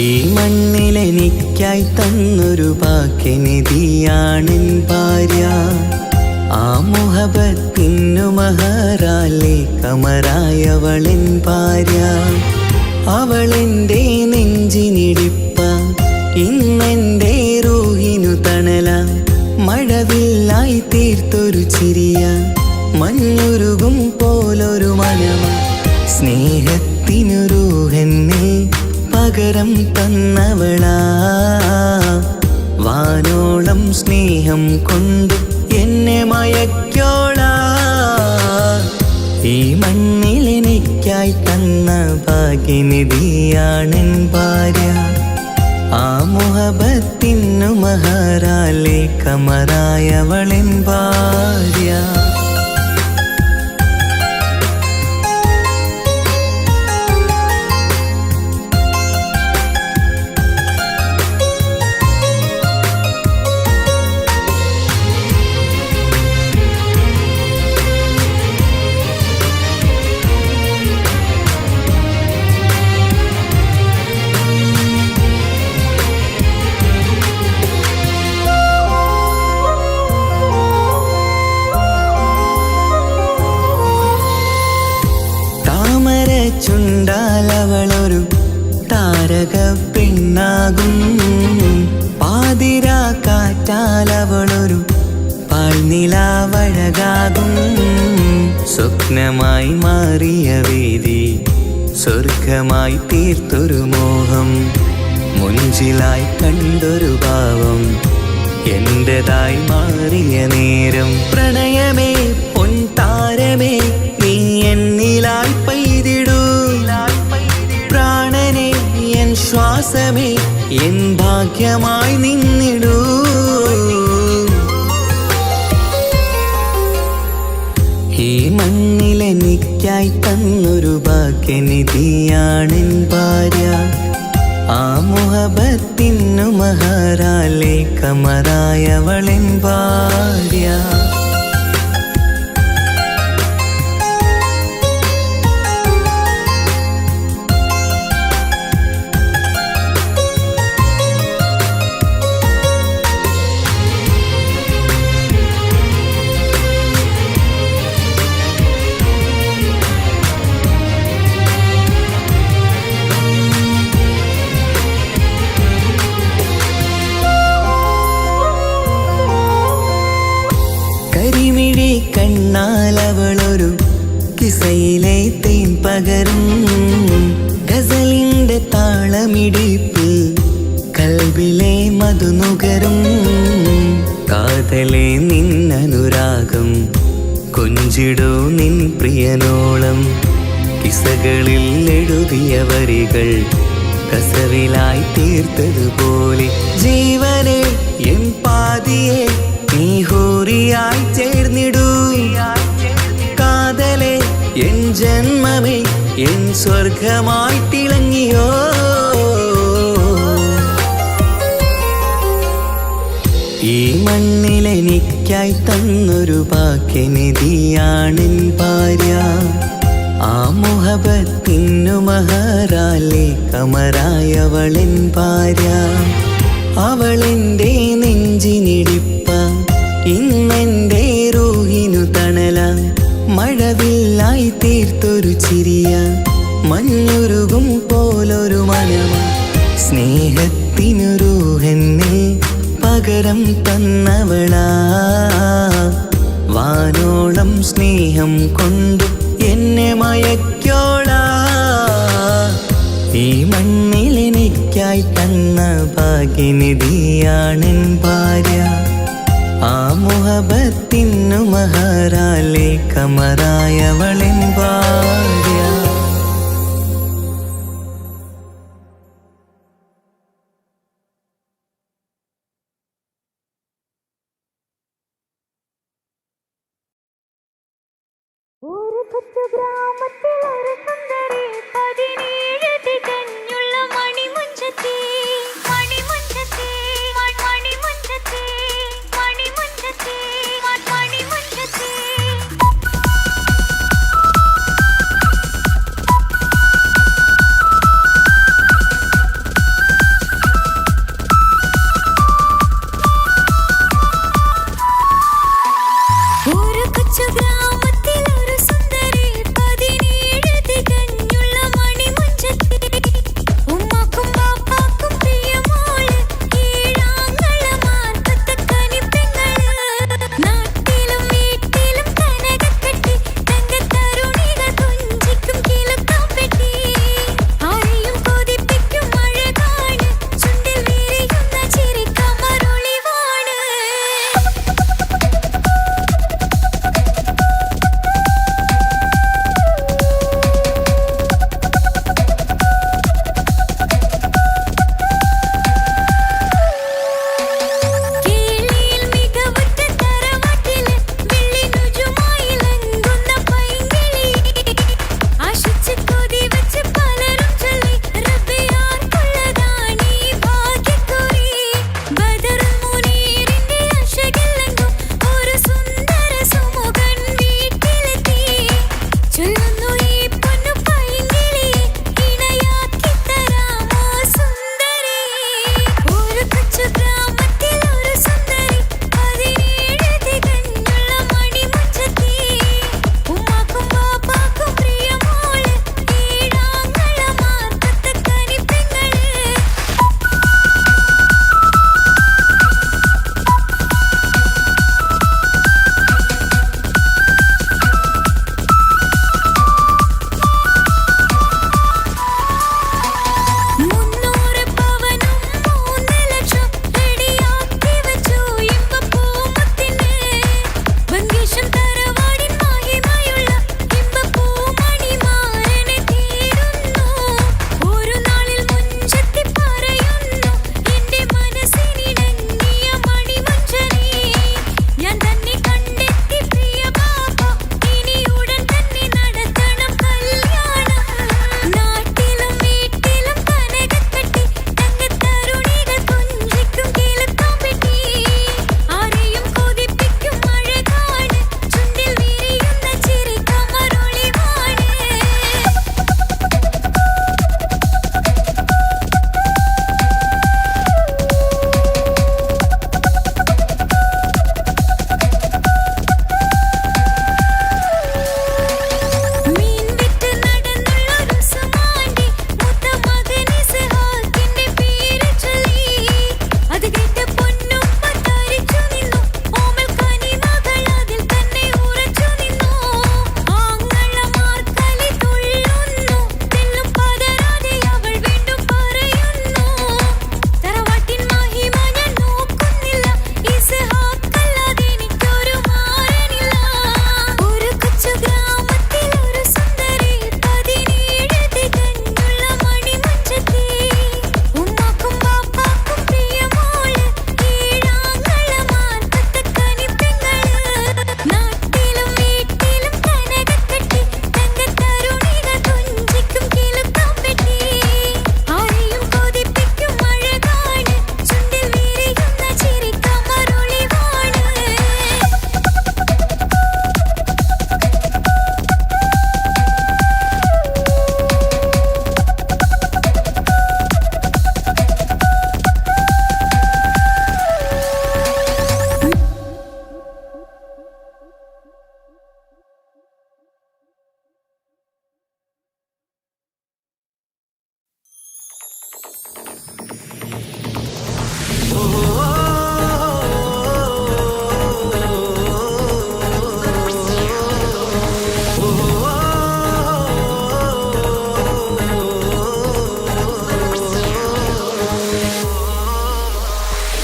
ഈ മണ്ണിലെനിക്കായി തന്നൊരു ഭാഗ്യനിധിയാണെൻ ഭാര്യ. ആ മുഹബത്തിനു മഹറാലെ കമറായവളെൻ ഭാര്യ. അവളെൻ്റെ നെഞ്ചിനിടിപ്പ, ഇന്നെൻ്റെ റൂഹിനു തണല. മഴവില്ലായി തീർത്തൊരു ചിരിയ, മഞ്ഞുരുകും പോലൊരു മനമ. സ്നേഹത്തിനു റൂഹെന്നെ പകരം തന്നവളാ. വാനോളം സ്നേഹം കൊണ്ട് എന്നെ മയക്കോളാ. ഈ മണ്ണിലെനിക്കായി തന്ന ഭാഗ്യനിധിയാണെൻ ഭാര്യ. ആ മുഹബത്തിനു മഹറാലെ കമറായവളെൻ ഭാര്യ. ചുണ്ടാലവളൊരു താരക പെണ്ണാകും. പാതിരാ കാറ്റാലവളൊരു പാൽനിലാവഴകാകും. സ്വപ്നമായി മാറിയ വേദി സ്വർഗമായി തീർത്തൊരു മോഹം. മുഞ്ചിലായി കണ്ടൊരു ഭാവം എന്റേതായി മാറിയ നേരം. പ്രണയമേ പൊൻതാരമേ നീ എന്നിലായി പെയ്തിടൂ. പ്രാണനെ എൻ ശ്വാസമേ എൻ ഭാഗ്യമായി നിന്നിടൂ. എനിക്കായി തന്നൊരു ഭാഗ്യനിധിയാണെൻ ഭാര്യ. ആ മുഹബത്തിനു മഹറാലെ കമറായവളെൻ ഭാര്യ. കരിമിഴി കണ്ണാലവളൊരു കിസയിലെ തേൻ പകരും. ഗസലിന്റെ താളമിടിപ്പിൽ കൽബിലെ മധുനുകരും. കാതലെ നിന്നനുരാഗം കൊഞ്ചിടൂ നിൻ പ്രിയനോളം. കിസകളിൽ എഴുതിയ വരികൾ കസവിലായി തീർത്തതുപോലെ ജീവനെ എൻ പാതിയെ നീ ഹൂറിയായി ചേർന്നിടൂ. കാതലെ എൻ ജന്മമേ എൻ സ്വർഗമായി തിളങ്ങിയോ. ഈ മണ്ണിലെനിക്കായി തന്നൊരു ഭാഗ്യനിധിയാണെൻ ഭാര്യ. ആ മുഹബത്തിനു മഹറാലെ കമറായവളെൻ ഭാര്യ. അവളെൻ്റെ നെഞ്ചിനിടിപ്പ, ഇന്നെൻ്റെ റൂഹിനു തണല. മഴവില്ലായി തീർത്തൊരു ചിരിയ, മഞ്ഞുരുകും പോലൊരു മനമ. സ്നേഹത്തിനു റൂഹെന്നെ പകരം തന്നവളാ. വാനോളം സ്നേഹം കൊണ്ടു എന്നെ മയക്കോളാ. ഈ മണ്ണിലെനിക്കായി തന്ന ഭാഗ്യനിധിയാണെൻ ഭാര്യ. ആ മുഹബത്തിനു മഹറാലെ കമറായവളെൻ ഭാര്യ. ഒരു കൊച്ചു ഗ്രാമത്തിൽ ഒരു സുന്ദരി 17 തികഞ്ഞുള്ള മണിമുഞ്ചത്തി മണിമുഞ്ചത്തി മണിമുഞ്ചത്തി മണിമുഞ്ചത്തി മണിമുഞ്ചത്തി. ഒരു കൊച്ചു ഗ്രാമത്തിൽ ഒരു സുന്ദരി 17 തികഞ്ഞുള്ള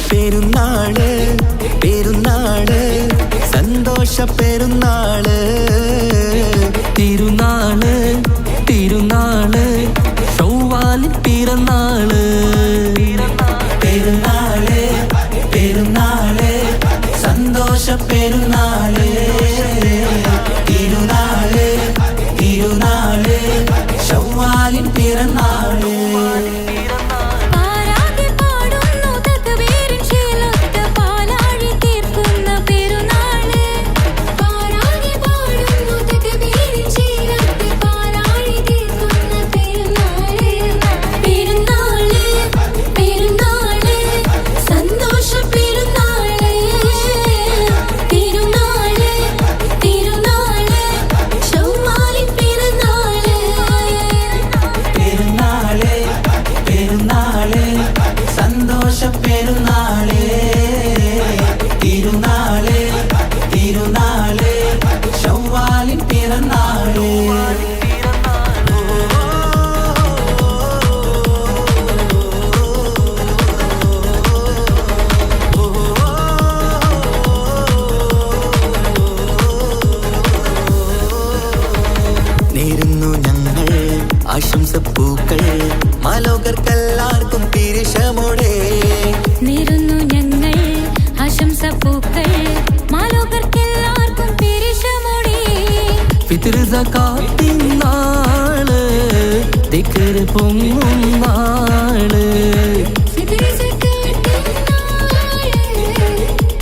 പെരുന്നാള് പെരുന്നാള് സന്തോഷ പെരുന്നാള് തിരുനാള് തിരുനാള് ഷൗവാലിൻ പിറന്നാള് പെരുന്നാള് പെരുന്നാള് സന്തോഷ പെരുന്നാള് തിരുനാള് തിരുനാള് ഷവ്വാലിൻ പിറന്നാള് പാരാകെ പാടുന്നു തക്ബീറിൻ ശീലൊത്ത പാലാഴി തീർക്കുന്ന പെരുന്നാള് പാരാകെ പാടുന്നു തക്ബീറിൻ ശീലൊത്ത പാലാഴി തീർക്കുന്ന പെരുന്നാള് പെരുന്നാള് പെരുന്നാള് സന്തോഷ പെരുന്നാള് തിരുനാള് തിരുനാള് ഷവ്വാലിൻ പിറന്നാള് പെരുന്നാള് പെരുന്നാള് സന്തോഷ പെരുന്നാള് തിരുനാള് തിരുനാള് ഷവ്വാലിൻ പിറന്നാള് നേരുന്നു ഞങ്ങൾ ആശംസപ്പൂക്കൾ മാലോകർക്കെല്ലാവർക്കും തിരുഷമോടെ നേരുന്നു ഞങ്ങൾ ആശംസപ്പൂക്കൾ മാലോകർക്കെല്ലാവർക്കും പെരിശമോടെ ഫിത്ർ സകാത്തിൻ നാള് ദിക്ർ പൊങ്ങും നാള് ഫിത്ർ സകാത്തിൻ നാള്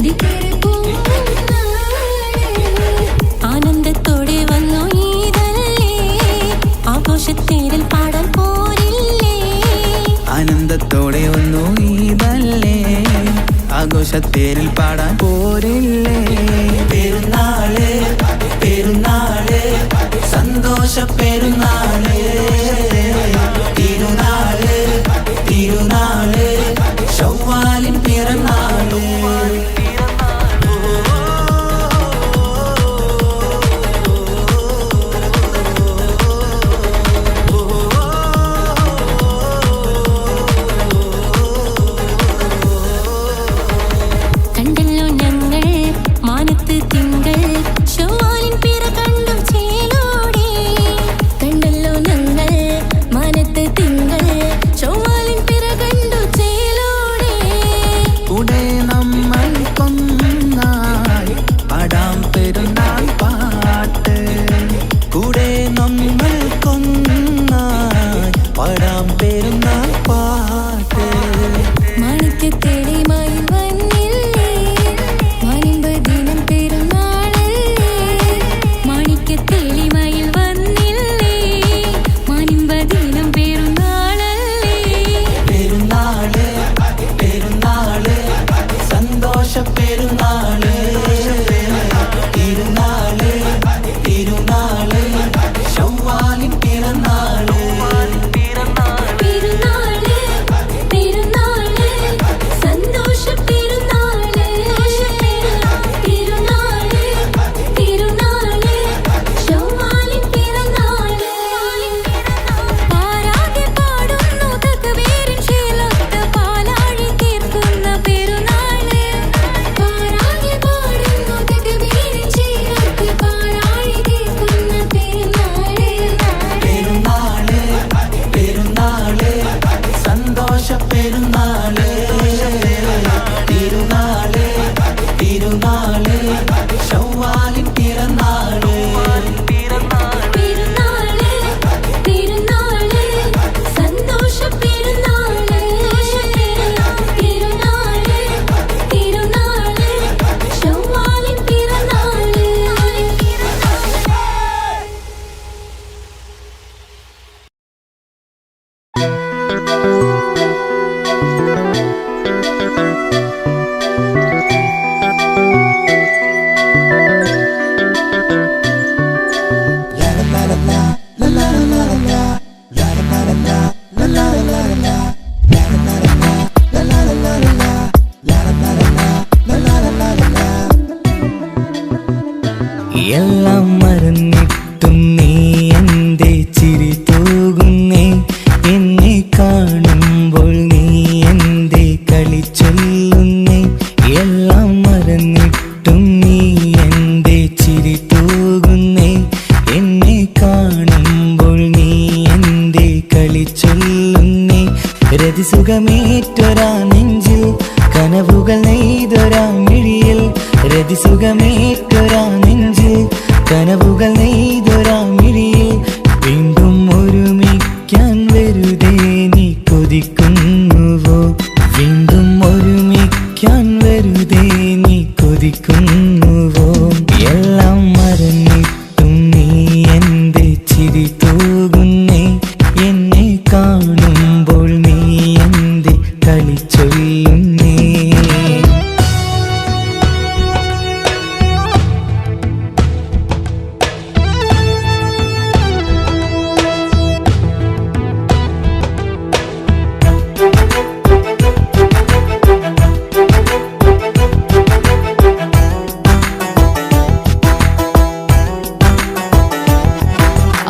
ദിക്ർ പൊങ്ങും നാള് ആനന്ദത്തോടെ വന്നു ഈദല്ലേ ആഘോഷത്തേരിൽ പാടാൻ പോരില്ലേ ആനന്ദത്തോടെ ഒന്നു ഈദല്ലേ ആഘോഷത്തേരിൽ പാടാൻ പോരില്ലേ പെരുന്നാള് പെരുന്നാള് സന്തോഷ പെരുന്നാള് തിരുനാള് തിരുനാള് ഷവ്വാലിൻ പിറന്നാള് കണ്ടല്ലോ ഞങ്ങൾ മാനത്ത് തിങ്കൾ ഷവ്വാലിൻ പിറ കണ്ടു ചേലോടെ കണ്ടല്ലോ ഞങ്ങൾ മാനത്ത് തിങ്കൾ ഷവ്വാലിൻ പിറ കണ്ടു ചേലോടെ കൂടെ നമ്മൾ കൊന്നായി പാടാം പെരുന്നാൾ പാട്ട് കൂടെ നമ്മൾ കൊന്നായി പാടാം പെരുന്നാൾ പാട്ട് മാണിക്യത്തേളിമായി വന്നില്ലേ മാനിമ്പ ദിനം പെരുന്നാളല്ലേ മാണിക്യത്തേളിമായി വന്നില്ലേ മാനിമ്പ ദിനം പെരുന്നാളല്ലേ പെരുന്നാള് പെരുന്നാള് സന്തോഷ പെരുന്നാള് തിരുനാള് തിരുനാള് ഷവ്വാലിൻ പിറന്നാള് പെരുന്നാള് പെരുന്നാള് സന്തോഷ കനവുകൾ നെയ്തൊരാ മിഴിയിൽ രതിസുഖമേറ്റൊരാ നെഞ്ചിൽ കനവുകൾ നെയ്തൊരാ മിഴിയിൽ വീണ്ടും ഒരുമിക്കാൻ വെറുതെ നീ കൊതിക്കുന്നുവോ വീണ്ടും ഒരുമിക്കാൻ വെറുതെ നീ കൊതിക്കുന്നുവോ എല്ലാം മറന്നിട്ടും നീ എന്റെ ചിരി തൂകുന്നേ എന്നെ കാണുമ്പോൾ നീ എന്റെ കളി ചൊല്ലുന്നേ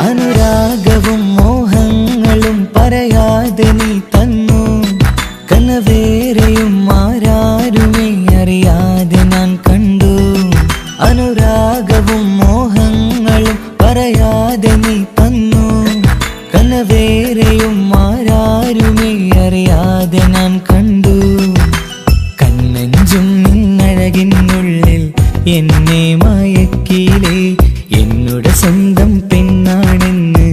അനുരാഗവും മോഹങ്ങളും പറയാതെ നീ തന്നു കനവേറെയും ആരാരുമേ അറിയാതെ ഞാൻ കണ്ടു അനുരാഗവും മോഹങ്ങളും പറയാതെ നീ തന്നു കനവേറെയും ആരാരുമേ അറിയാതെ ഞാൻ കണ്ടു കണ്ണെഞ്ചും നിന്നഴകിനുള്ളിൽ എന്നെ മയക്കിയിലേ എന്നോട് സ്വന്തം പെണ്ണാണെന്ന്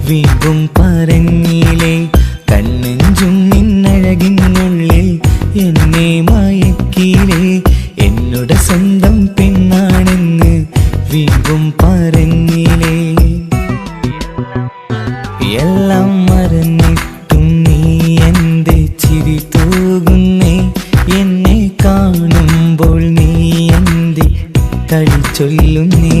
വീണ്ടും പറഞ്ഞില്ലേ കണ്ണെഞ്ചും നിന്നഴകിനുള്ളിൽ എന്നെ മയക്കിയില്ലേ എന്നോട് സ്വന്തം പെണ്ണാണെന്ന് വീണ്ടും പറഞ്ഞില്ലേ എല്ലാം മറന്നിട്ടും നീ എന്റെ ചിരി തൂകുന്നേ എന്നെ കാണുമ്പോൾ നീ എന്റെ കളി ചൊല്ലുന്നേ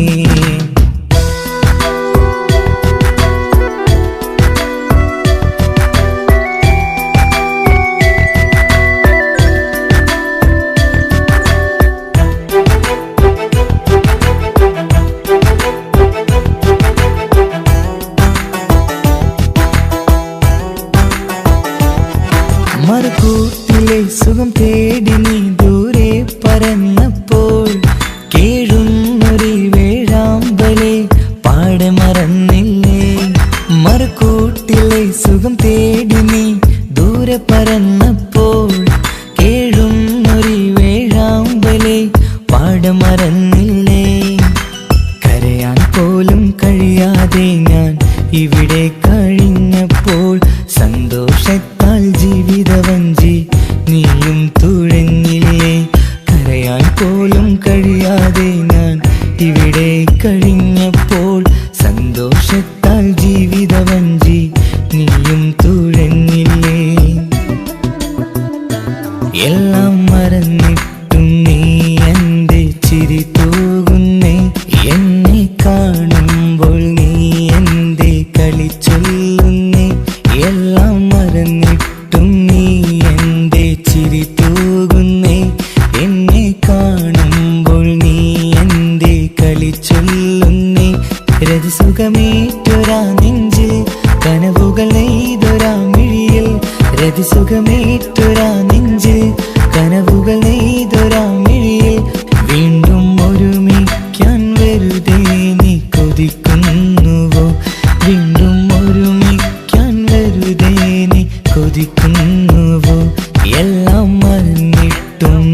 മറുകൂട്ടിലെ സുഖം തേടി നീ ദൂരെ പറന്നപ്പോൾ കേഴുന്നൊരു വേഴാമ്പലെ പാടെ മറന്നില്ലേ മറുകൂട്ടിലെ സുഖം തേടി നീ ദൂരെ പറന്നപ്പോൾ കേഴുന്നൊരു വേഴാമ്പലെ പാടെ മറന്നില്ലേ കരയാൻ പോലും കഴിയാതെ ഞാൻ ഇവിടെ കഴിഞ്ഞപ്പോൾ സന്തോഷത്താൽ ജീവിതവഞ്ചി നീയും തുഴഞ്ഞില്ലേ കരയാൻ പോലും കഴിയാതെ ഞാൻ ഇവിടെ കഴിഞ്ഞപ്പോൾ സന്തോഷത്താൽ ജീവിതവഞ്ചി നീയും തുഴഞ്ഞില്ലേ എല്ലാം മറന്നിട്ടും നീ എന്റെ ചിരി തൂകുന്നേ എന്നെ കാണുമ്പോൾ നീ എന്റെ കളി ചൊല്ലുന്നേ എല്ലാം മറന്നിട്ടും നീ എന്റെ ചിരി തൂകുന്നേ എന്നെ കാണുമ്പോൾ നീ എന്റെ കളി ചൊല്ലുന്നേ രതിസുഖമേറ്റൊരാ നെഞ്ചിൽ കനവുകൾ നെയ്തൊരാ മിഴിയിൽ രതിസുഖമേറ്റൊരാ നെഞ്ചിൽ കനവുകൾ നെയ്തൊരാ മിഴിയിൽ വീണ്ടും ഒരുമിക്കാൻ വെറുതെ നീ കൊതിക്കുന്നുവോ വീണ്ടും ഒരുമിക്കാൻ വെറുതെ നീ കൊതിക്കുന്നുവോ എല്ലാം മറന്നിട്ടും